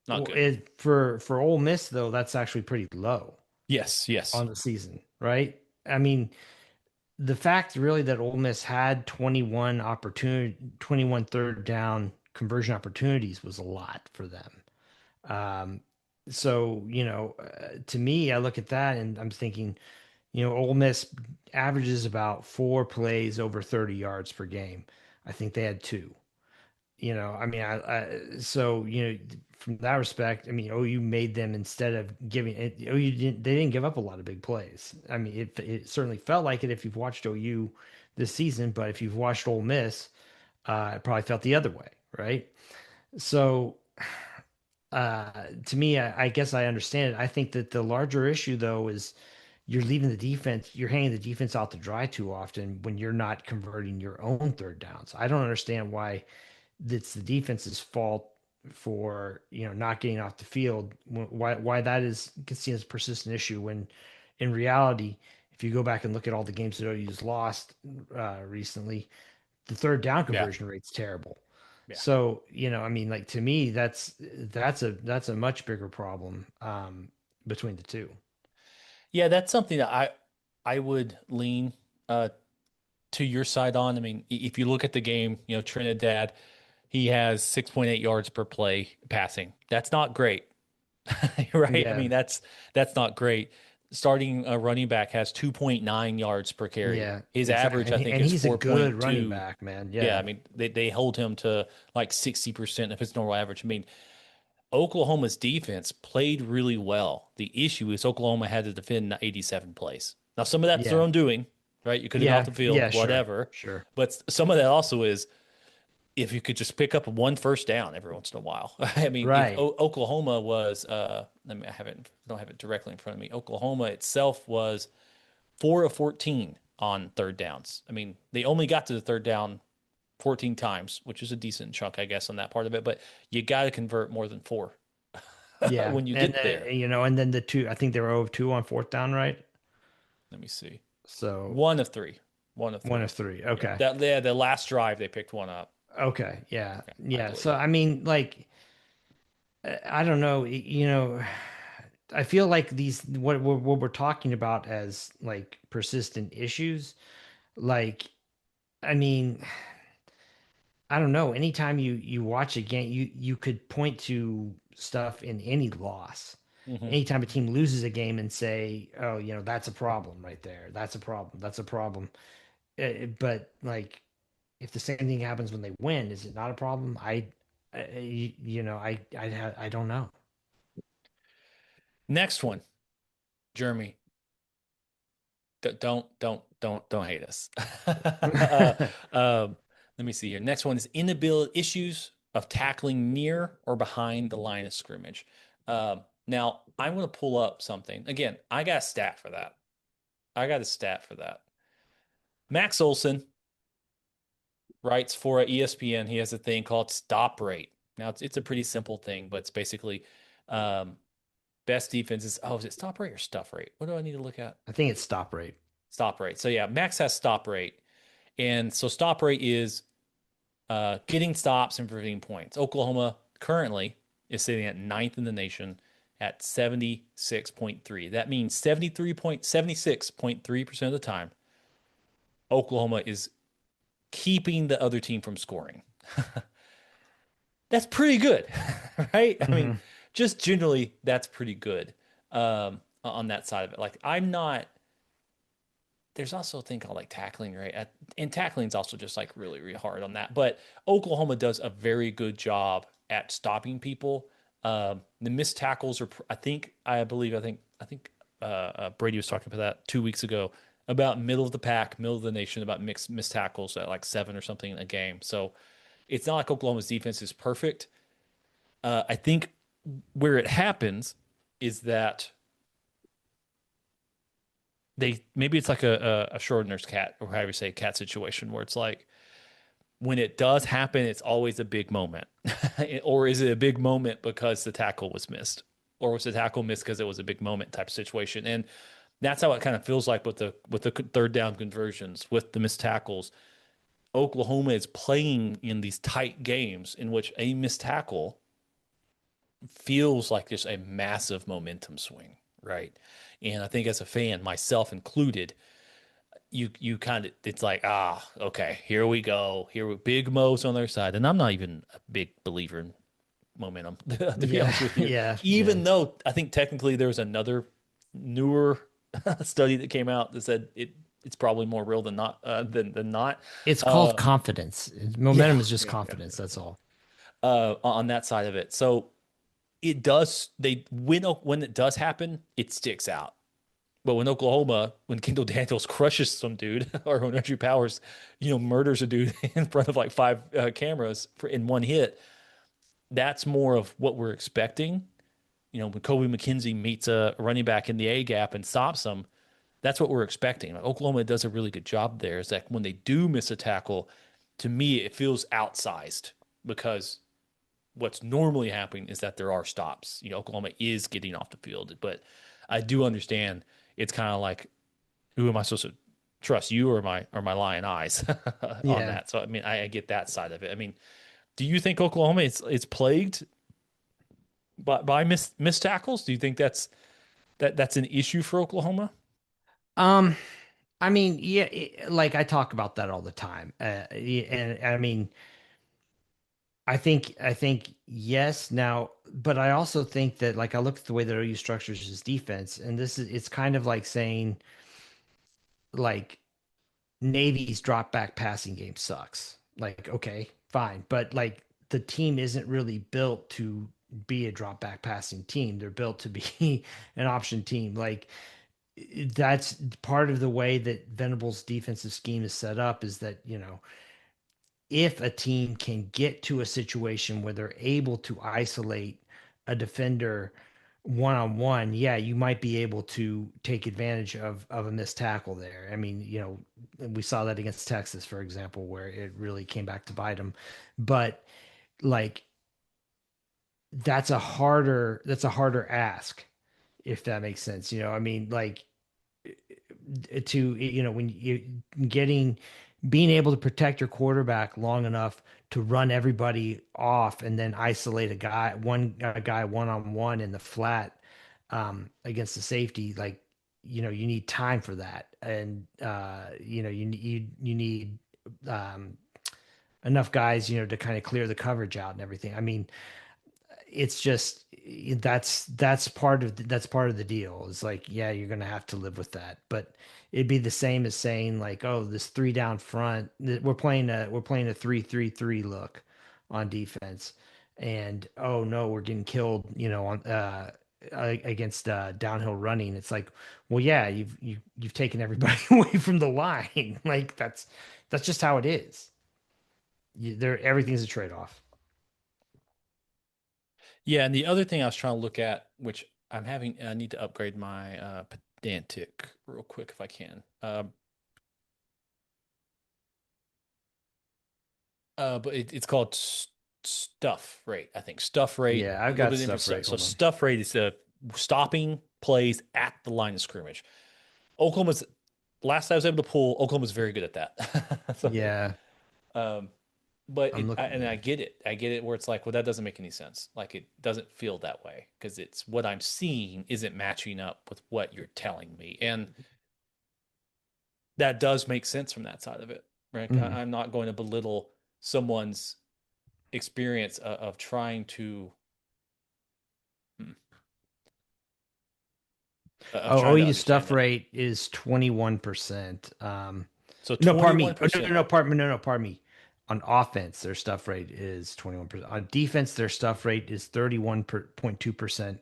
[SPEAKER 4] not good.
[SPEAKER 11] For Ole Miss though, that's actually pretty low.
[SPEAKER 4] Yes.
[SPEAKER 11] On the season, right? I mean, the fact really that Ole Miss had 21 third down conversion opportunities was a lot for them. So, to me, I look at that and I'm thinking, Ole Miss averages about 4 plays over 30 yards per game. I think they had 2. From that respect, OU made them, instead of giving it, they didn't give up a lot of big plays. I mean, it certainly felt like it if you've watched OU this season, but if you've watched Ole Miss, it probably felt the other way. Right. So to me, I guess I understand it. I think that the larger issue, though, is you're hanging the defense out to dry too often when you're not converting your own third downs. I don't understand why it's the defense's fault for, not getting off the field, why that is seen as a persistent issue, when in reality, if you go back and look at all the games that OU's lost recently, the third down conversion rate's terrible. Yeah. So, to me, that's a much bigger problem between the two.
[SPEAKER 4] Yeah, that's something that I would lean to your side on. I mean, if you look at the game, Trinidad, he has 6.8 yards per play passing. That's not great, right? Yeah. I mean, that's not great. Starting a running back has 2.9 yards per carry. Yeah,
[SPEAKER 11] his
[SPEAKER 4] average, I think, is 4.2.
[SPEAKER 11] He's a good running back, man.
[SPEAKER 4] Yeah, I mean, they hold him to like 60% of his normal average. I mean, Oklahoma's defense played really well. The issue is Oklahoma had to defend 87 plays. Now, some of that's their own doing, right? You could have got off the field, whatever.
[SPEAKER 11] Sure.
[SPEAKER 4] But some of that also is, if you could just pick up one first down every once in a while. I mean, right. Oklahoma was, I don't have it directly in front of me. Oklahoma itself was 4 of 14 on third downs. I mean, they only got to the third down 14 times, which is a decent chunk, I guess, on that part of it. But you got to convert more than 4 when you get there.
[SPEAKER 11] And then the 2, I think they were 0 of 2 on 4th down, right?
[SPEAKER 4] Let me see.
[SPEAKER 11] So
[SPEAKER 4] 1 of 3. 1 of 3.
[SPEAKER 11] 1 of 3. Okay.
[SPEAKER 4] The last drive they picked one up.
[SPEAKER 11] Okay. Yeah. Okay. Yeah. So I mean, like, I don't know. I feel like what we're talking about as like persistent issues. Like, I mean, I don't know. Anytime you watch a game, you could point to stuff in any loss. Mm-hmm. Anytime a team loses a game and say, "Oh, that's a problem right there. That's a problem. That's a problem." But like, if the same thing happens when they win, is it not a problem? I don't know.
[SPEAKER 4] Next one, Jeremy. Don't hate us. Let me see here. Next one is issues of tackling near or behind the line of scrimmage. Now I'm going to pull up something. Again, I got a stat for that. Max Olson writes for ESPN. He has a thing called stop rate. Now it's a pretty simple thing, but it's basically best defenses. Oh, is it stop rate or stuff rate? What do I need to look at?
[SPEAKER 11] I think it's stop rate.
[SPEAKER 4] Stop rate. So yeah, Max has stop rate. And so stop rate is getting stops and preventing points. Oklahoma currently is sitting at 9th in the nation at 76.3. That means 76.3% of the time, Oklahoma is keeping the other team from scoring. That's pretty good, right? Mm-hmm. I mean, just generally, that's pretty good on that side of it. Like, there's also a thing called like tackling, right? And tackling is also just like really, really hard on that. But Oklahoma does a very good job at stopping people. The missed tackles are, I think Brady was talking about that 2 weeks ago, about middle of the pack, middle of the nation, about missed tackles at like 7 or something in a game. So it's not like Oklahoma's defense is perfect. I think where it happens is that maybe it's like a Schrodinger's cat, or however you say cat situation, where it's like when it does happen, it's always a big moment. Or is it a big moment because the tackle was missed? Or was the tackle missed because it was a big moment type of situation? And that's how it kind of feels like with the third down conversions, with the missed tackles. Oklahoma is playing in these tight games in which a missed tackle feels like just a massive momentum swing, right? And I think as a fan, myself included, you kind of, it's like, okay, here we go. Big Mo's on their side. And I'm not even a big believer in momentum, to be honest with you.
[SPEAKER 11] Yeah.
[SPEAKER 4] Even though I think technically there's another newer study that came out that said it's probably more real than not.
[SPEAKER 11] It's called confidence. Momentum is just confidence. That's all.
[SPEAKER 4] On that side of it. So it does. When it does happen, it sticks out. But when Kendall Daniels crushes some dude, or when Andrew Powers, murders a dude in front of like 5 cameras in one hit, that's more of what we're expecting. When Kobe McKenzie meets a running back in the A gap and stops him, that's what we're expecting. Oklahoma does a really good job there. Is that when they do miss a tackle, to me, it feels outsized, because what's normally happening is that there are stops. Oklahoma is getting off the field, but I do understand it's kind of like, who am I supposed to trust, you or my lion eyes on that? So I mean, I get that side of it. I mean, do you think Oklahoma is plagued by missed tackles? Do you think that's an issue for Oklahoma?
[SPEAKER 11] I mean, yeah, like I talk about that all the time, and I mean, I think yes. Now, but I also think that, like, I look at the way that OU structures his defense, and it's kind of like saying, like, Navy's drop back passing game sucks. Like, okay, fine, but like the team isn't really built to be a drop back passing team. They're built to be an option team. Like, that's part of the way that Venables' defensive scheme is set up, is that, if a team can get to a situation where they're able to isolate a defender one-on-one, yeah, you might be able to take advantage of a missed tackle there. I mean, we saw that against Texas, for example, where it really came back to bite them. But like that's a harder ask, if that makes sense. I mean, like to when you being able to protect your quarterback long enough to run everybody off and then isolate a guy one-on-one in the flat against the safety, like you need time for that, and you need enough guys to kind of clear the coverage out and everything. I mean, it's just that's part of the deal. It's like, yeah, you're gonna have to live with that, but it'd be the same as saying like, oh, this 3 down front, we're playing a 3-3-3 look on defense, and oh no, we're getting killed on against downhill running. It's like, well, yeah, you've taken everybody away from the line. Like that's just how it is. Everything's a trade-off.
[SPEAKER 4] Yeah, and the other thing I was trying to look at, which I need to upgrade my pedantic real quick if I can. But it's called stuff rate, I think. Stuff rate.
[SPEAKER 11] Yeah, I've got stuff rate.
[SPEAKER 4] So stuff rate is stopping plays at the line of scrimmage. Oklahoma's, last I was able to pull, Oklahoma's very good at that. So,
[SPEAKER 11] yeah.
[SPEAKER 4] But I get it. I get it where it's like, well, that doesn't make any sense. Like, it doesn't feel that way because it's what I'm seeing isn't matching up with what you're telling me. And that does make sense from that side of it, right? Mm-hmm. I'm not going to belittle someone's experience of trying to.
[SPEAKER 11] OU stuff rate is 21%.
[SPEAKER 4] So 21%.
[SPEAKER 11] Pardon me. On offense, their stuff rate is 21%. On defense, their stuff rate is 31.2%,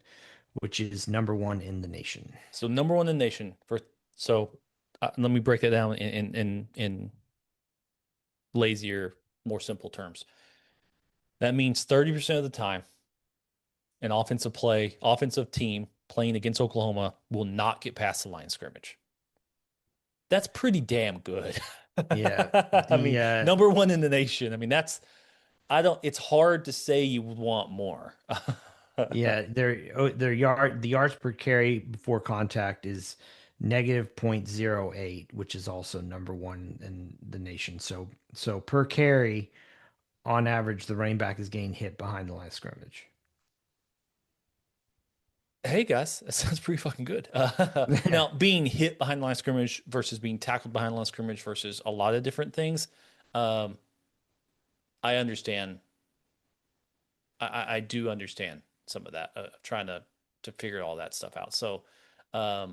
[SPEAKER 11] which is number 1 in the nation.
[SPEAKER 4] So number 1 in the nation. Let me break that down in lazier, more simple terms. That means 30% of the time, an offensive team playing against Oklahoma will not get past the line of scrimmage. That's pretty damn good.
[SPEAKER 11] Yeah.
[SPEAKER 4] I mean, number 1 in the nation. I mean, it's hard to say you would want more.
[SPEAKER 11] Yeah. The yards per carry before contact is negative 0.08, which is also number 1 in the nation. So per carry, on average, the running back is getting hit behind the line of scrimmage.
[SPEAKER 4] Hey guys, that sounds pretty fucking good. Now, being hit behind the line of scrimmage versus being tackled behind the line of scrimmage versus a lot of different things, I understand. I do understand some of that. Trying to figure all that stuff out. So, I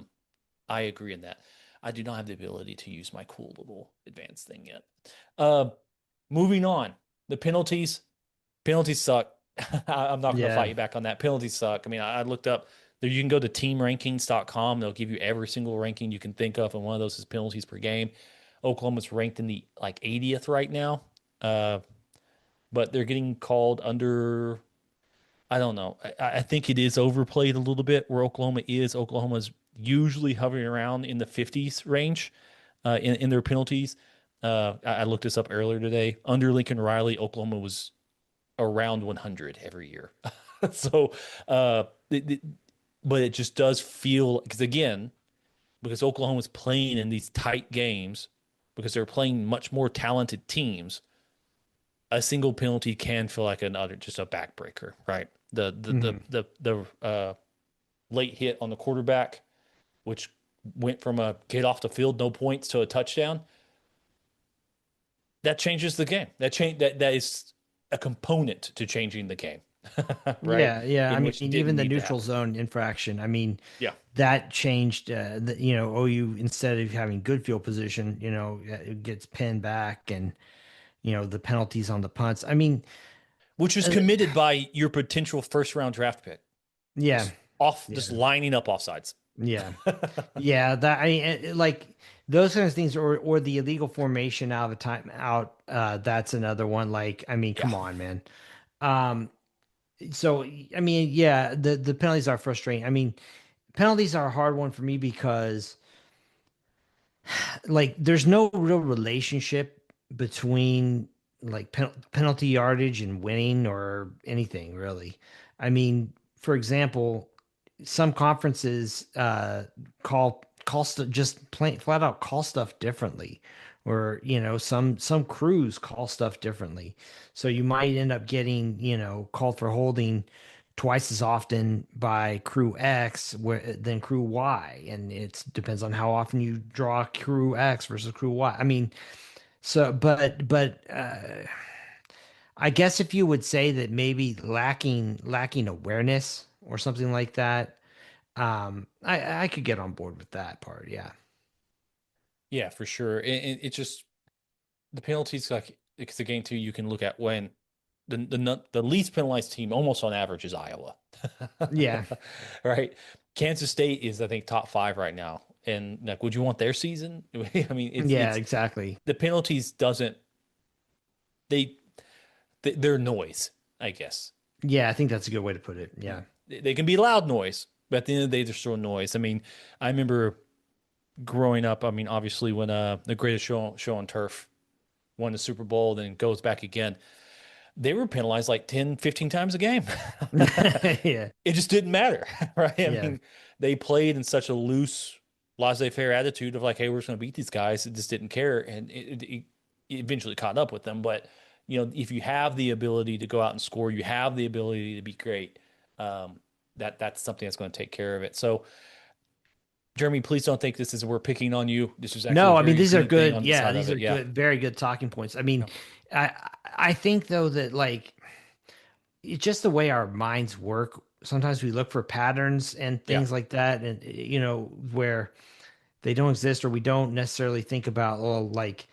[SPEAKER 4] agree in that. I do not have the ability to use my cool little advanced thing yet. Moving on, the penalties suck. I'm not going to fight you back on that. Penalties suck. I mean, I looked up there. You can go to teamrankings.com. They'll give you every single ranking you can think of. And one of those is penalties per game. Oklahoma's ranked in the 80th right now. But they're getting called under, I don't know. I think it is overplayed a little bit where Oklahoma is. Oklahoma's usually hovering around in the 50s range in their penalties. I looked this up earlier today. Under Lincoln Riley, Oklahoma was around 100 every year. So, but it just does feel, because Oklahoma's playing in these tight games, because they're playing much more talented teams, a single penalty can feel like just a backbreaker, right? The late hit on the quarterback, which went from a get off the field, no points, to a touchdown. That changes the game. That is a component to changing the game. Right?
[SPEAKER 11] Yeah. I mean, even the neutral zone infraction. I mean, that changed. OU, instead of having good field position, it gets pinned back, and the penalties on the punts. I mean,
[SPEAKER 4] which was committed by your potential first round draft pick.
[SPEAKER 11] Yeah,
[SPEAKER 4] just lining up offsides.
[SPEAKER 11] Yeah, yeah. That, I mean, like those kinds of things, or the illegal formation out of a timeout. That's another one. Like, I mean, come on, man. So, I mean, yeah, the penalties are frustrating. I mean, penalties are a hard one for me because like there's no real relationship between like penalty yardage and winning or anything really. I mean, for example, some conferences just plain flat out call stuff differently, or some crews call stuff differently. So you might end up getting called for holding twice as often by crew X than crew Y, and it depends on how often you draw crew X versus crew Y. I mean, so but I guess if you would say that maybe lacking awareness or something like that, I could get on board with that part. Yeah.
[SPEAKER 4] Yeah, for sure. And it just the penalties, like it's a game too. You can look at when the least penalized team almost on average is Iowa.
[SPEAKER 11] Yeah.
[SPEAKER 4] Right. Kansas State is, I think, top 5 right now. And like, would you want their season? I mean, it's
[SPEAKER 11] exactly.
[SPEAKER 4] The penalties they're noise, I guess.
[SPEAKER 11] Yeah, I think that's a good way to put it. Yeah.
[SPEAKER 4] They can be loud noise, but at the end of the day, they're still noise. I mean, I remember growing up, I mean, obviously when the greatest show on turf won the Super Bowl, then goes back again, they were penalized like 10, 15 times a game.
[SPEAKER 11] Yeah.
[SPEAKER 4] It just didn't matter, right? I
[SPEAKER 11] Yeah.
[SPEAKER 4] mean, they played in such a loose, laissez-faire attitude of like, hey, we're just going to beat these guys. It just didn't care. And it eventually caught up with them. But, if you have the ability to go out and score, you have the ability to be great. That's something that's going to take care of it. So, Jeremy, please don't think we're picking on you. This is actually
[SPEAKER 11] no. I mean, these are good.
[SPEAKER 4] Yeah,
[SPEAKER 11] these are good, very good talking points. I mean, I think though that like it's just the way our minds work. Sometimes we look for patterns and things like that, and where they don't exist, or we don't necessarily think about like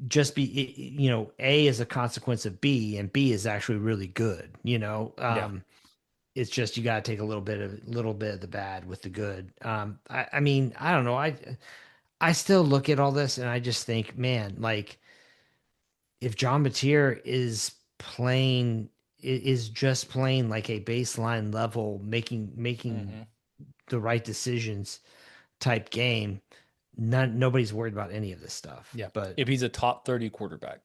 [SPEAKER 11] just be A is a consequence of B, and B is actually really good. It's just you got to take a little bit of the bad with the good. I mean, I don't know. I still look at all this and I just think, man, like if John Mateer is just playing like a baseline level, making the right decisions type game, nobody's worried about any of this stuff.
[SPEAKER 4] Yeah,
[SPEAKER 11] but
[SPEAKER 4] if he's a top 30 quarterback.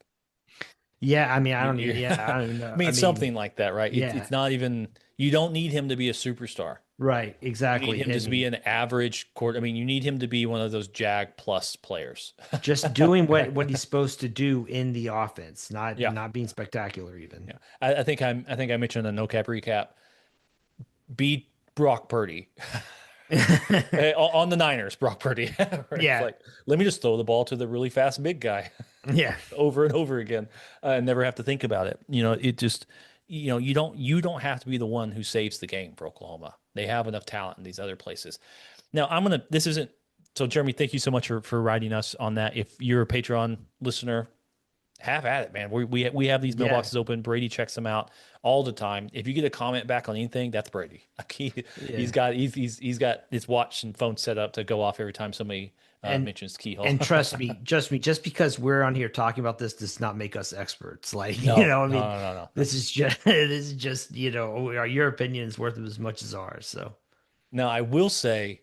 [SPEAKER 11] Yeah, I mean, I don't even know.
[SPEAKER 4] I mean, something like that, right?
[SPEAKER 11] Yeah.
[SPEAKER 4] It's not even, you don't need him to be a superstar.
[SPEAKER 11] Right, exactly.
[SPEAKER 4] You need him to be an average quarter. I mean, you need him to be one of those Jag plus players.
[SPEAKER 11] Just doing what he's supposed to do in the offense, not being spectacular even.
[SPEAKER 4] Yeah. I think I mentioned in the no cap recap, beat Brock Purdy. On the Niners, Brock Purdy. Right?
[SPEAKER 11] Yeah.
[SPEAKER 4] Like, let me just throw the ball to the really fast big guy.
[SPEAKER 11] Yeah.
[SPEAKER 4] Over and over again. And never have to think about it. It just, you don't have to be the one who saves the game for Oklahoma. They have enough talent in these other places. Now so Jeremy, thank you so much for writing us on that. If you're a Patreon listener, have at it, man. We have these mailboxes open. Brady checks them out all the time. If you get a comment back on anything, that's Brady. He's got his watch and phone set up to go off every time somebody mentions Keyhole.
[SPEAKER 11] And trust me, just because we're on here talking about this does not make us experts. Like,
[SPEAKER 4] no,
[SPEAKER 11] no. This is just your opinion is worth as much as ours. So
[SPEAKER 4] now I will say,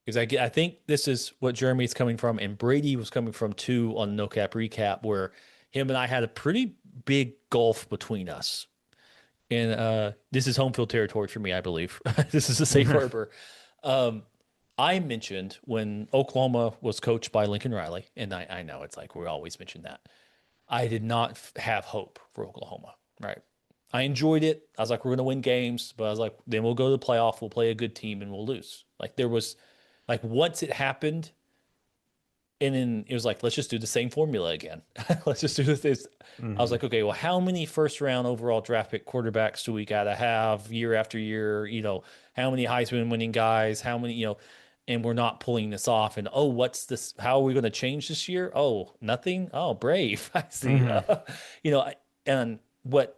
[SPEAKER 4] because I think this is what Jeremy's coming from, and Brady was coming from too on the No Cap Recap, where him and I had a pretty big gulf between us. And this is home field territory for me, I believe. This is a safe harbor. I mentioned when Oklahoma was coached by Lincoln Riley, and I know it's like we always mention that, I did not have hope for Oklahoma, right? I enjoyed it. I was like, we're going to win games, but I was like, then we'll go to the playoff, we'll play a good team, and we'll lose. Like there was, like once it happened, and then it was like, let's just do the same formula again. Let's just do this. I was like, okay, well, how many first round overall draft pick quarterbacks do we got to have year after year? How many Heisman winning guys? How many, and we're not pulling this off. And, what's this? How are we going to change this year? Oh, nothing. Oh, brave. I see.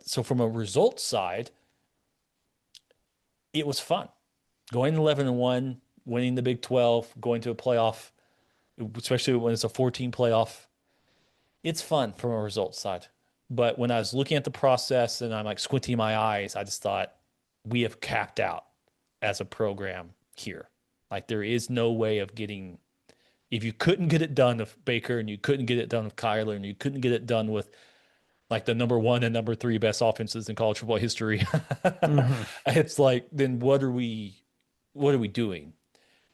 [SPEAKER 4] So from a results side, it was fun going 11-1, winning the Big 12, going to a playoff, especially when it's a 14 playoff. It's fun from a results side. But when I was looking at the process and I'm like squinting my eyes, I just thought, we have capped out as a program here. Like there is no way of getting, if you couldn't get it done with Baker and you couldn't get it done with Kyler and you couldn't get it done with like the number 1 and number 3 best offenses in college football history, it's like, then what are we doing?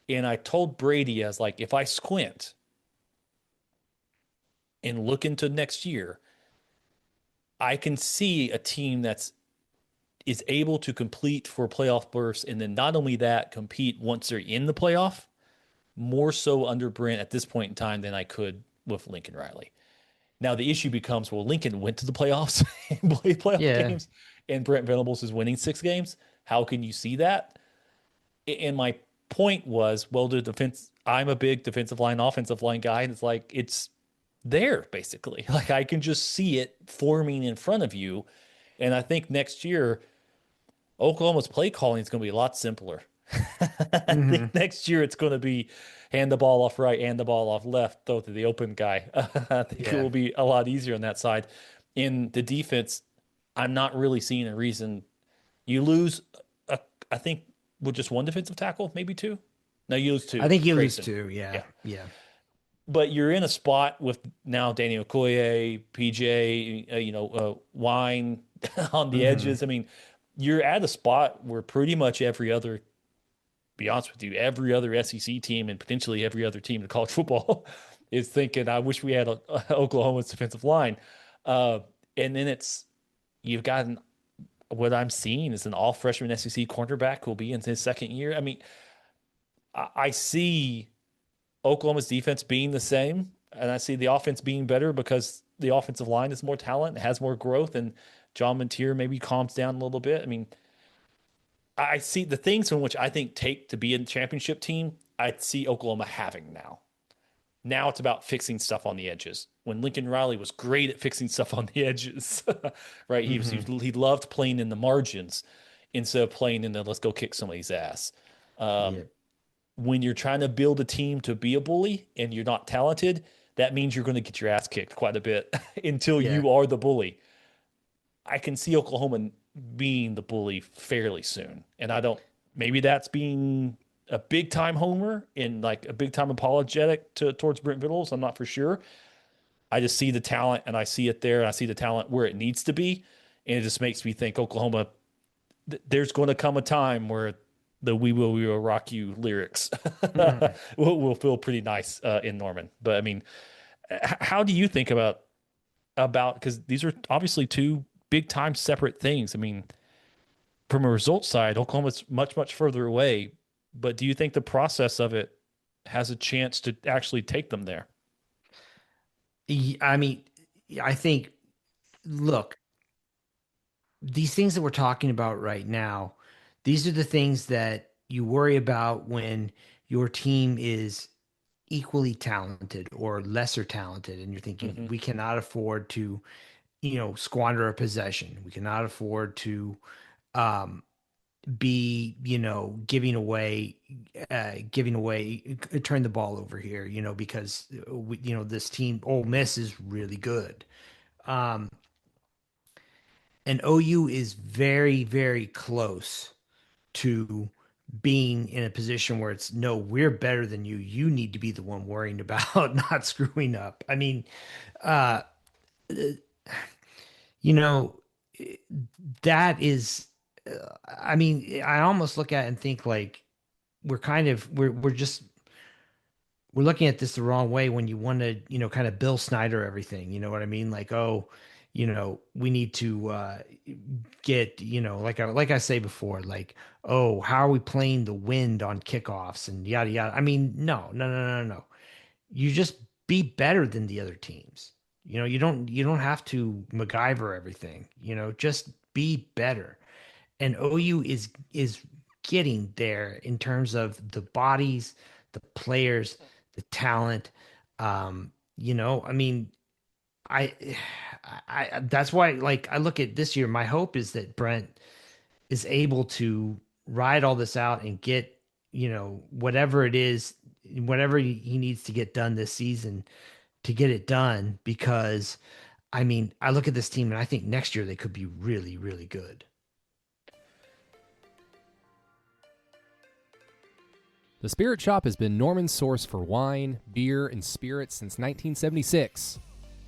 [SPEAKER 4] And I told Brady, as like, if I squint and look into next year, I can see a team is able to complete for playoff bursts, and then not only that, compete once they're in the playoff, more so under Brent at this point in time than I could with Lincoln Riley. Now the issue becomes, well, Lincoln went to the playoffs and played playoff games, and Brent Venables is winning 6 games. How can you see that? And my point was, well, the defense, I'm a big defensive line, offensive line guy, and it's like, it's there basically. Like I can just see it forming in front of you. And I think next year, Oklahoma's play calling is going to be a lot simpler. I think next year it's going to be hand the ball off right, hand the ball off left, throw to the open guy. I think it will be a lot easier on that side. In the defense, I'm not really seeing a reason. You lose, I think, with just 1 defensive tackle, maybe 2. No, you lose 2.
[SPEAKER 11] I think you
[SPEAKER 4] Grayson.
[SPEAKER 11] lose 2. Yeah.
[SPEAKER 4] But you're in a spot with now Danny Okoye, PJ, Wine on the edges. I mean, you're at a spot where pretty much every other, be honest with you, every other SEC team and potentially every other team in college football is thinking, I wish we had Oklahoma's defensive line. And then you've got what I'm seeing is an all freshman SEC cornerback who will be in his 2nd year. I mean, I see Oklahoma's defense being the same, and I see the offense being better because the offensive line is more talent, has more growth, and John Montier maybe calms down a little bit. I mean, I see the things in which I think take to be a championship team, I see Oklahoma having now. Now it's about fixing stuff on the edges. When Lincoln Riley was great at fixing stuff on the edges, right? He loved playing in the margins instead of playing in the let's go kick somebody's ass. When you're trying to build a team to be a bully and you're not talented, that means you're going to get your ass kicked quite a bit until you are the bully. I can see Oklahoma being the bully fairly soon. And maybe that's being a big time homer and like a big time apologetic towards Brent Venables. I'm not for sure. I just see the talent and I see it there. And I see the talent where it needs to be. And it just makes me think Oklahoma, there's going to come a time where the we will rock you lyrics will feel pretty nice in Norman. But I mean, how do you think about, because these are obviously 2 big time separate things. I mean, from a result side, Oklahoma's much, much further away, but do you think the process of it has a chance to actually take them there?
[SPEAKER 11] I mean, I think, look, these things that we're talking about right now, these are the things that you worry about when your team is equally talented or lesser talented. And you're thinking, we cannot afford to, squander a possession. We cannot afford to be, giving away, turn the ball over here, because, this team, Ole Miss is really good. And OU is very, very close to being in a position where it's, no, we're better than you. You need to be the one worrying about not screwing up. I mean, that is, I almost look at it and think like we're looking at this the wrong way when you want to, kind of Bill Snyder everything, you know what I mean? Like, we need to get, like I say before, like, how are we playing the wind on kickoffs and yada, yada. I mean, no. You just be better than the other teams. You don't have to MacGyver everything, just be better. And OU is getting there in terms of the bodies, the players, the talent. I mean, I that's why, like, I look at this year, my hope is that Brent is able to ride all this out and get, whatever it is, whatever he needs to get done this season to get it done. Because I mean, I look at this team and I think next year they could be really, really good.
[SPEAKER 13] The Spirit Shop has been Norman's source for wine, beer, and spirits since 1976.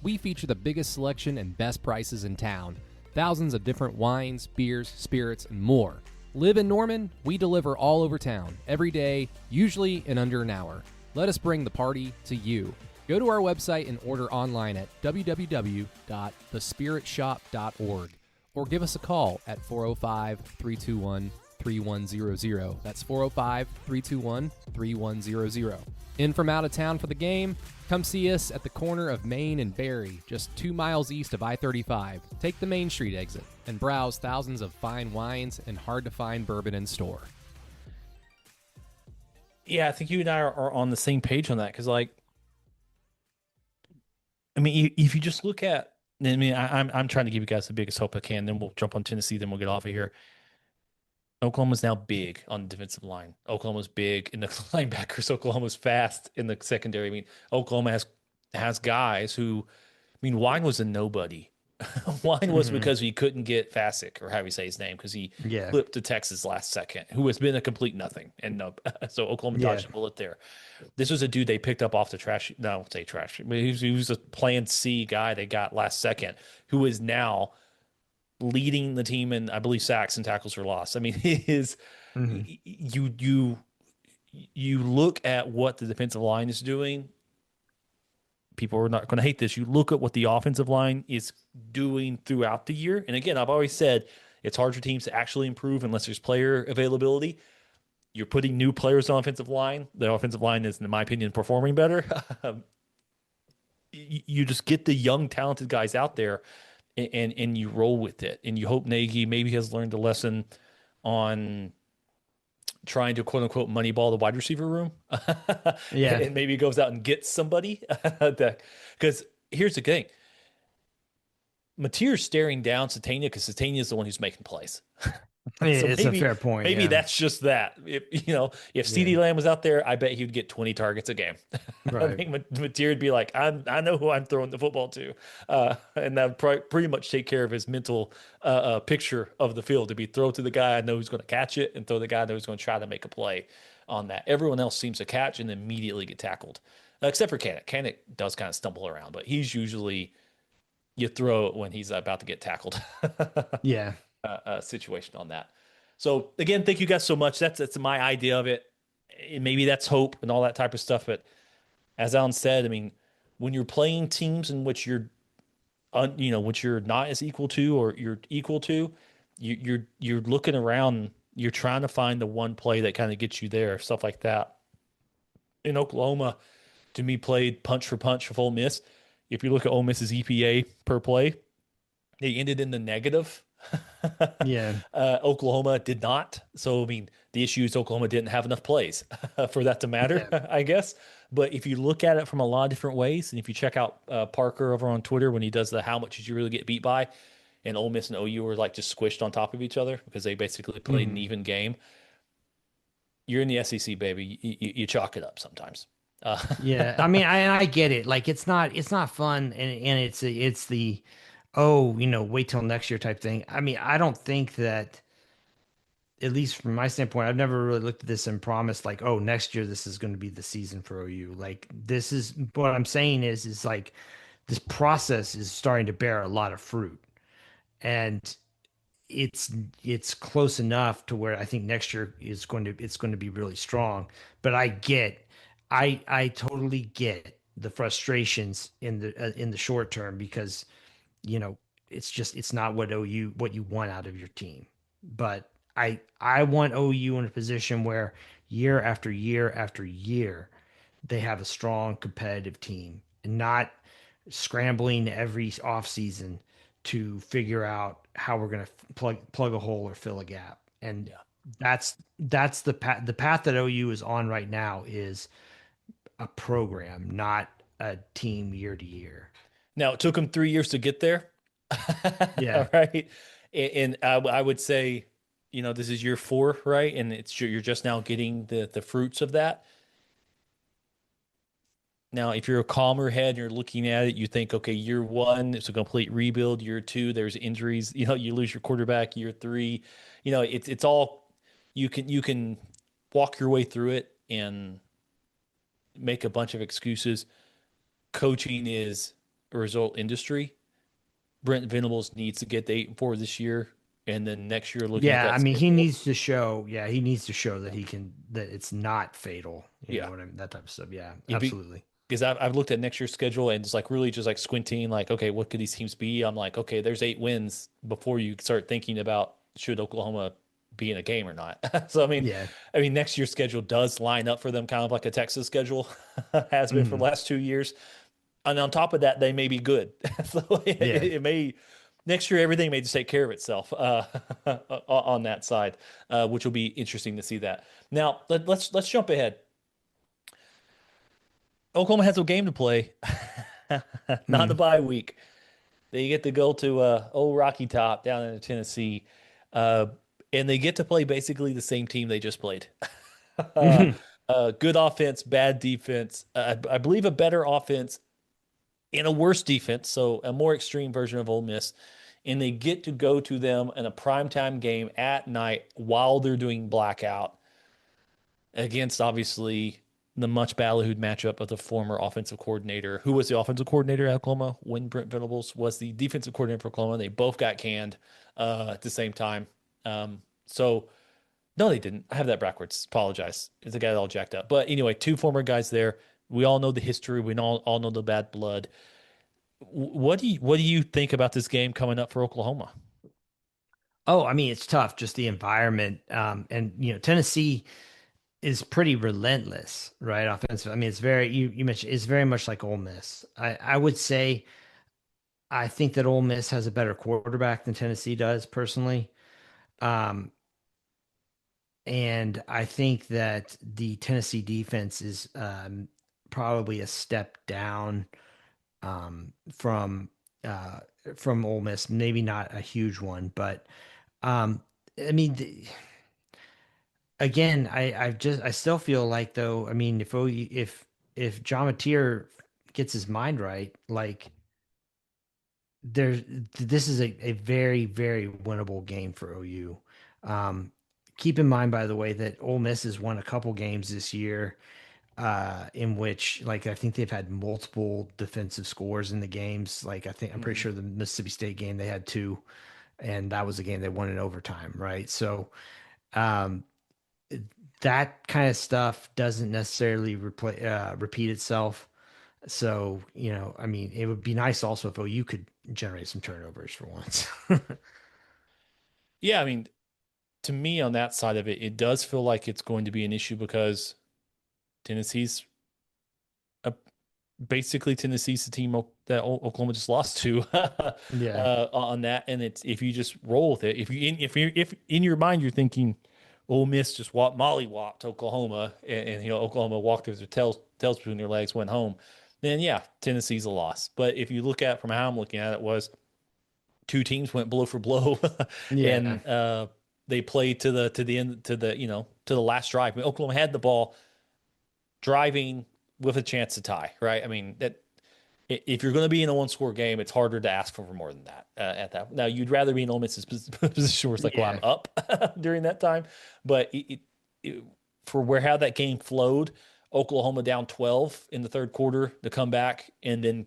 [SPEAKER 13] We feature the biggest selection and best prices in town. Thousands of different wines, beers, spirits, and more. Live in Norman, we deliver all over town, every day, usually in under an hour. Let us bring the party to you. Go to our website and order online at www.thespiritshop.org or give us a call at 405-321-3100. That's 405-321-3100. In from out of town for the game? Come see us at the corner of Main and Berry, just 2 miles east of I-35. Take the Main Street exit and browse thousands of fine wines and hard-to-find bourbon in store.
[SPEAKER 4] Yeah, I think you and I are on the same page on that because, like, I mean, if you just look at, I mean, I'm trying to give you guys the biggest hope I can. Then we'll jump on Tennessee. Then we'll get off of here. Oklahoma's now big on the defensive line. Oklahoma's big in the linebackers. Oklahoma's fast in the secondary. I mean, Oklahoma has guys who, I mean, Wine was a nobody. Wine was because he couldn't get Fasick, or how you say his name, because he flipped to Texas last second, who has been a complete nothing. And no, so Oklahoma dodged a bullet there. This was a dude they picked up off the trash. No, I won't say trash. I mean, he was a plan C guy they got last second, who is now leading the team in, I believe, sacks and tackles for loss. I mean, he is you look at what the defensive line is doing. People are not going to hate this. You look at what the offensive line is doing throughout the year. And again, I've always said it's hard for teams to actually improve unless there's player availability. You're putting new players on offensive line. The offensive line is, in my opinion, performing better. You just get the young, talented guys out there and you roll with it. And you hope Nagy maybe has learned a lesson on trying to quote unquote moneyball the wide receiver room. And maybe goes out and gets somebody because here's the thing. Mateer's staring down Satania because Satania is the one who's making plays.
[SPEAKER 11] It's a fair point.
[SPEAKER 4] Maybe that's just that. If CeeDee Lamb was out there, I bet he'd get 20 targets a game. Right. I think Mateer would be like, I know who I'm throwing the football to. And that would pretty much take care of his mental picture of the field, to be throw to the guy I know who's going to catch it and throw the guy I know who's going to try to make a play on that. Everyone else seems to catch and immediately get tackled, except for Kanik. Kanik does kind of stumble around, but he's usually, you throw it when he's about to get tackled. Situation on that. So again, thank you guys so much. That's my idea of it. And maybe that's hope and all that type of stuff. But as Alan said, I mean, when you're playing teams in which you're not as equal to, or you're equal to, you're looking around, you're trying to find the one play that kind of gets you there, stuff like that. In Oklahoma, to me, played punch for punch with Ole Miss. If you look at Ole Miss's EPA per play, they ended in the negative. Oklahoma did not. So, I mean, the issue is Oklahoma didn't have enough plays for that to matter, I guess. But if you look at it from a lot of different ways, and if you check out Parker over on Twitter when he does the how much did you really get beat by, and Ole Miss and OU were like just squished on top of each other because they basically played an even game. You're in the SEC, baby. You chalk it up sometimes.
[SPEAKER 11] I mean, I get it. Like, it's not fun, and it's the wait till next year type thing. I mean, I don't think that, at least from my standpoint, I've never really looked at this and promised like, oh, next year this is going to be the season for OU. Like, this is what I'm saying is like this process is starting to bear a lot of fruit, and it's close enough to where I think next year it's going to be really strong. But I totally get the frustrations in the short term, because it's not what you want out of your team. But I want OU in a position where year after year after year they have a strong competitive team, and not scrambling every offseason to figure out how we're going to plug a hole or fill a gap. And that's the path. The path that OU is on right now is a program, not a team year to year.
[SPEAKER 4] Now, it took them 3 years to get there. Right. And I would say, this is year 4, right? And you're just now getting the fruits of that. Now, if you're a calmer head and you're looking at it, you think, okay, year 1, it's a complete rebuild. Year 2, there's injuries. You lose your quarterback. Year 3, it's all, you can walk your way through it. and make a bunch of excuses. Coaching is a result industry. Brent Venables needs to get the 8-4 this year, and then next year looking at that
[SPEAKER 11] I mean,
[SPEAKER 4] schedule.
[SPEAKER 11] he needs to show. Yeah, he needs to show that he can. That it's not fatal. You know what I mean? That type of stuff. Yeah, absolutely.
[SPEAKER 4] Because I've looked at next year's schedule and just really squinting, okay, what could these teams be? I'm like, okay, there's 8 wins before you start thinking about should Oklahoma be in a game or not. So I mean, next year's schedule does line up for them kind of like a Texas schedule has been for the last 2 years. And on top of that, they may be good. So it may next year everything may just take care of itself on that side, which will be interesting to see that. Now let's jump ahead. Oklahoma has a game to play, not the bye week. They get to go to old Rocky Top down in Tennessee, and they get to play basically the same team they just played. Good offense, bad defense. I believe a better offense and a worse defense, so a more extreme version of Ole Miss. And they get to go to them in a primetime game at night while they're doing blackout against, obviously, the much ballyhooed matchup of the former offensive coordinator. Who was the offensive coordinator at Oklahoma when Brent Venables was the defensive coordinator for Oklahoma? They both got canned at the same time. So, no, they didn't. I have that backwards. Apologize. It's a guy all jacked up. But anyway, 2 former guys there. We all know the history. We all know the bad blood. What do you think about this game coming up for Oklahoma?
[SPEAKER 11] Oh, I mean, it's tough. Just the environment, and Tennessee is pretty relentless, right? Offensive. I mean, it's very you mentioned it's very much like Ole Miss. I would say I think that Ole Miss has a better quarterback than Tennessee does personally. And I think that the Tennessee defense is probably a step down from Ole Miss. Maybe not a huge one, but I mean, again, I still feel like though. I mean, if John Mateer gets his mind right, like this is a very, very winnable game for OU. Keep in mind, by the way, that Ole Miss has won a couple games this year in which, I think they've had multiple defensive scores in the games. I'm pretty sure the Mississippi State game they had 2, and that was a game they won in overtime, right? So that kind of stuff doesn't necessarily repeat itself. So, I mean, it would be nice also if OU could generate some turnovers for once.
[SPEAKER 4] Yeah, I mean, to me on that side of it, it does feel like it's going to be an issue because Tennessee's basically the team that Oklahoma just lost to on that. And it's, if you just roll with it, if in your mind, you're thinking Ole Miss just mollywopped Oklahoma and Oklahoma walked with their tails between their legs, went home, then yeah, Tennessee's a loss. But if you look at from how I'm looking at it, was 2 teams went blow for blow and they played to the end, to the last drive. I mean, Oklahoma had the ball driving with a chance to tie, right? I mean, that if you're going to be in a 1-score game, it's harder to ask for more than that at that. Now, you'd rather be in Ole Miss's position where it's like, well, I'm up during that time. But for how that game flowed, Oklahoma down 12 in the third quarter to come back and then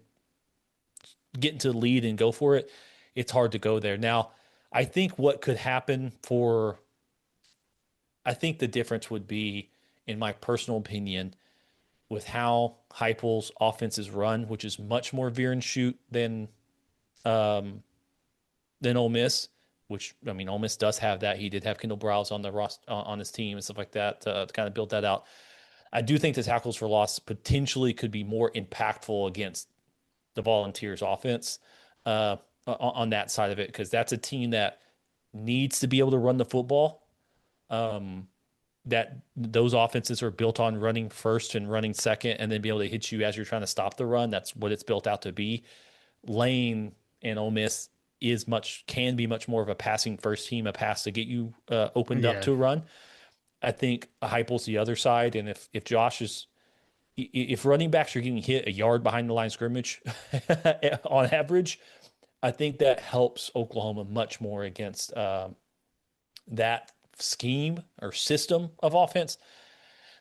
[SPEAKER 4] get into the lead and go for it, it's hard to go there. Now, I think what could happen I think the difference would be, in my personal opinion, with how Heupel's offense is run, which is much more veer and shoot than Ole Miss. Which, I mean, Ole Miss does have that. He did have Kendall Browse on the on his team and stuff like that to kind of build that out. I do think the tackles for loss potentially could be more impactful against the Volunteers offense on that side of it, because that's a team that needs to be able to run the football. That those offenses are built on running first and running second, and then be able to hit you as you're trying to stop the run. That's what it's built out to be. Lane and Ole Miss can be much more of a passing first team, a pass to get you opened up to a run. I think Heupel's the other side, and if Josh is, if running backs are getting hit a yard behind the line of scrimmage on average, I think that helps Oklahoma much more against that scheme or system of offense.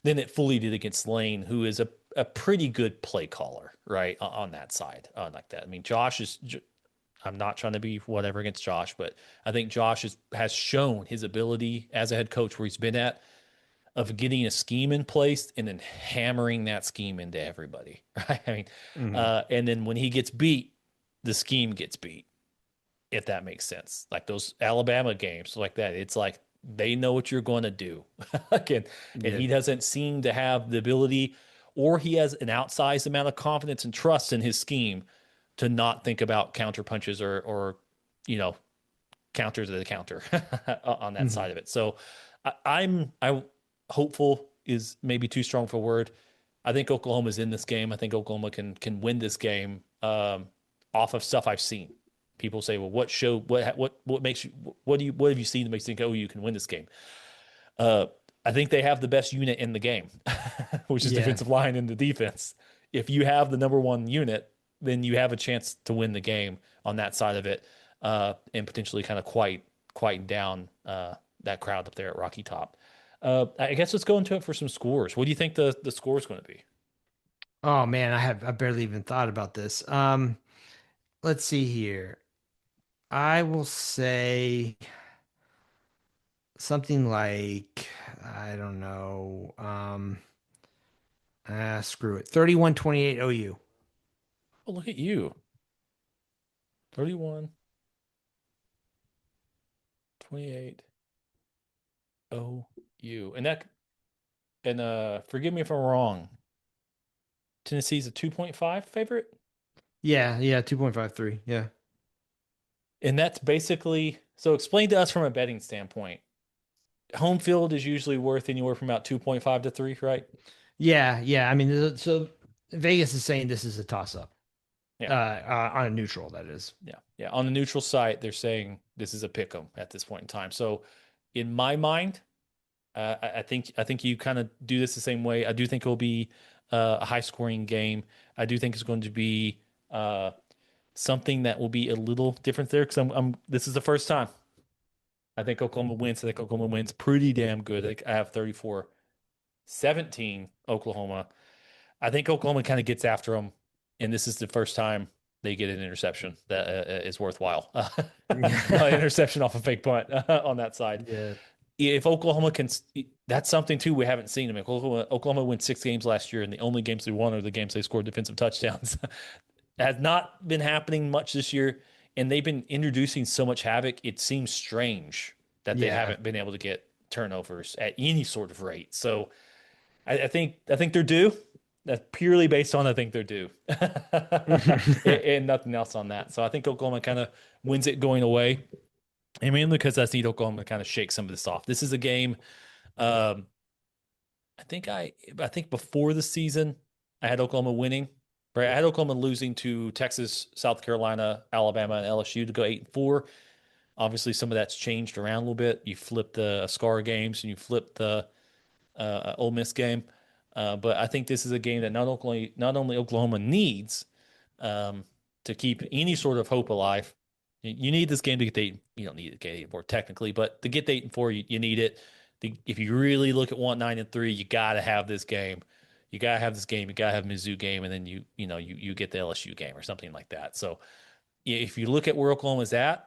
[SPEAKER 4] than it fully did against Lane, who is a pretty good play caller, right, on that side, like that. I mean, I'm not trying to be whatever against Josh, but I think Josh has shown his ability as a head coach where he's been at, of getting a scheme in place and then hammering that scheme into everybody, right? I mean, and then when he gets beat, the scheme gets beat, if that makes sense. Like those Alabama games like that, it's like they know what you're going to do. and he doesn't seem to have the ability, or he has an outsized amount of confidence and trust in his scheme to not think about counter punches or counter to the counter on that side of it. So I'm hopeful is maybe too strong for a word. I think Oklahoma's in this game. I think Oklahoma can win this game off of stuff I've seen. People say, well, what makes you, what have you seen that makes you think, oh, you can win this game? I think they have the best unit in the game, which is defensive line and the defense. If you have the number one unit, then you have a chance to win the game on that side of it, and potentially kind of quieten down that crowd up there at Rocky Top. I guess let's go into it for some scores. What do you think the score is going to be?
[SPEAKER 11] Oh man, I barely even thought about this. Let's see here. I will say something like, I don't know. Screw it. 31-28 OU.
[SPEAKER 4] Oh, look at you. 31-28 OU. And forgive me if I'm wrong. Tennessee's a 2.5 favorite?
[SPEAKER 11] Yeah, 2.53. Yeah.
[SPEAKER 4] And that's basically, so explain to us from a betting standpoint. Home field is usually worth anywhere from about 2.5 to 3, right?
[SPEAKER 11] Yeah. I mean, so Vegas is saying this is a toss-up.
[SPEAKER 4] Yeah.
[SPEAKER 11] On a neutral, that is.
[SPEAKER 4] Yeah. On the neutral site, they're saying this is a pick 'em at this point in time. So in my mind, I think you kind of do this the same way. I do think it will be a high-scoring game. I do think it's going to be something that will be a little different there, because this is the first time. I think Oklahoma wins. I think Oklahoma wins pretty damn good. I have 34-17 Oklahoma. I think Oklahoma kind of gets after them, and this is the first time they get an interception that is worthwhile. An interception off a fake punt on that side. Yeah. If Oklahoma can, that's something too we haven't seen. I mean, Oklahoma won 6 games last year, and the only games they won are the games they scored defensive touchdowns. Has not been happening much this year, and they've been introducing so much havoc. It seems strange that they haven't been able to get turnovers at any sort of rate. So I think they're due. That's purely based on I think they're due, and nothing else on that. So I think Oklahoma kind of wins it going away. I mean, because I need Oklahoma to kind of shake some of this off. This is a game. I think before the season, I had Oklahoma winning. Right, I had Oklahoma losing to Texas, South Carolina, Alabama, and LSU to go 8-4. Obviously, some of that's changed around a little bit. You flipped the SCAR games and you flipped the Ole Miss game. But I think this is a game that not only Oklahoma needs to keep any sort of hope alive. You need this game to get to 8. You don't need to get 8-4 technically, but to get to 8-4, you need it. If you really look at 9-3, you got to have this game. You got to have this game. You got to have Mizzou game, and then you get the LSU game or something like that. So if you look at where Oklahoma's at, I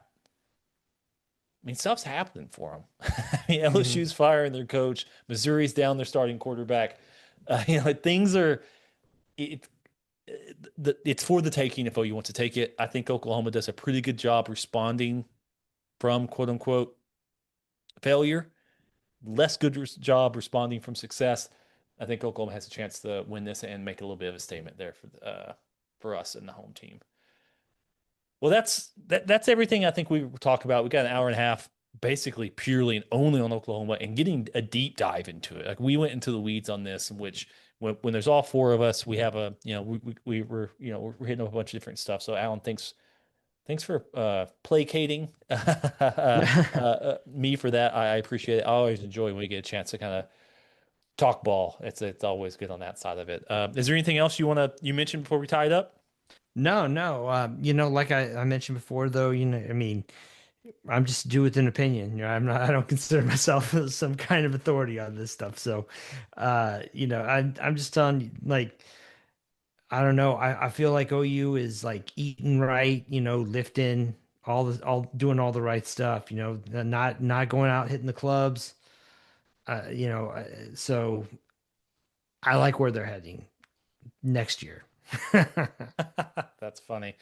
[SPEAKER 4] mean, stuff's happening for them. I mean, LSU's firing their coach. Missouri's down their starting quarterback. Things are it's for the taking if OU wants to take it. I think Oklahoma does a pretty good job responding from quote-unquote failure. Less good job responding from success. I think Oklahoma has a chance to win this and make a little bit of a statement there for us and the home team. Well, that's everything I think we talk about. We got an hour and a half, basically purely and only on Oklahoma, and getting a deep dive into it. Like we went into the weeds on this, in which when there's all 4 of us, we have we're hitting a bunch of different stuff. So Alan, thanks for placating me for that. I appreciate it. I always enjoy when we get a chance to kind of talk ball. It's always good on that side of it. Is there anything else you mention before we tie it up?
[SPEAKER 11] No. Like I mentioned before, though, I mean, I'm just due with an opinion. You know, I don't consider myself some kind of authority on this stuff. So, you know, I'm just telling you, like, I don't know. I feel like OU is like eating right, you know, lifting doing all the right stuff, you know, not going out hitting the clubs, you know, so I like where they're heading next year.
[SPEAKER 4] That's funny.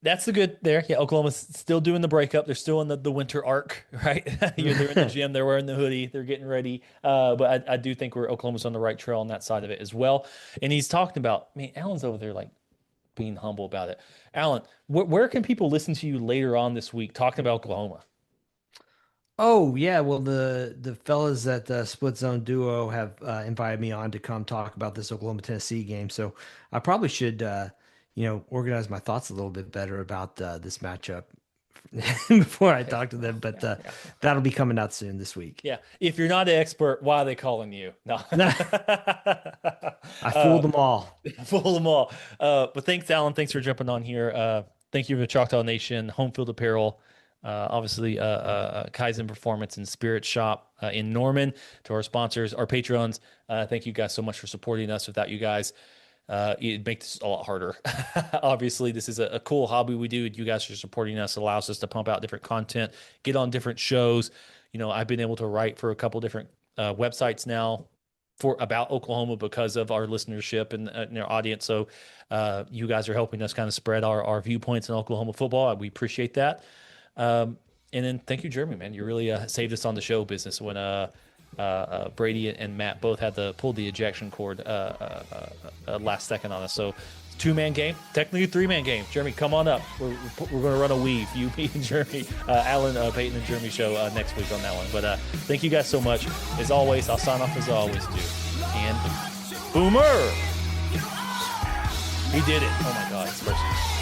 [SPEAKER 4] That's the good there. Yeah, Oklahoma's still doing the breakup. They're still in the winter arc, right? They're in the gym. They're wearing the hoodie. They're getting ready. But I do think Oklahoma's on the right trail on that side of it as well. And he's talking about, man, Allen's over there like being humble about it. Allen, where can people listen to you later on this week talking about Oklahoma?
[SPEAKER 11] Oh yeah, well the fellas at the Split Zone Duo have invited me on to come talk about this Oklahoma Tennessee game. So I probably should you know, organize my thoughts a little bit better about this matchup before I talk to them. But that'll be coming out soon this week.
[SPEAKER 4] Yeah, if you're not an expert, why are they calling you? No,
[SPEAKER 11] I fooled them all.
[SPEAKER 4] Fooled them all. But thanks, Allen. Thanks for jumping on here. Thank you to Choctaw Nation, Home Field Apparel. Obviously, Kaizen Performance and Spirit Shop in Norman, to our sponsors, our patrons. Thank you guys so much for supporting us. Without you guys, it makes this a lot harder. Obviously, this is a cool hobby we do. You guys are supporting us. It allows us to pump out different content, get on different shows. You know, I've been able to write for a couple different websites now about Oklahoma because of our listenership and our audience. So you guys are helping us kind of spread our viewpoints in Oklahoma football. We appreciate that. And then thank you, Jeremy, man. You really saved us on the show business when Brady and Matt both had to pull the ejection cord last second on us. So 2-man game, technically a 3-man game. Jeremy, come on up. We're going to run a weave. You, me, and Jeremy, Allen, Payton, and Jeremy show next week on that one. But thank you guys so much. As always, I'll sign off as I always do. And Boomer! He did it. Oh, my God. It's personal.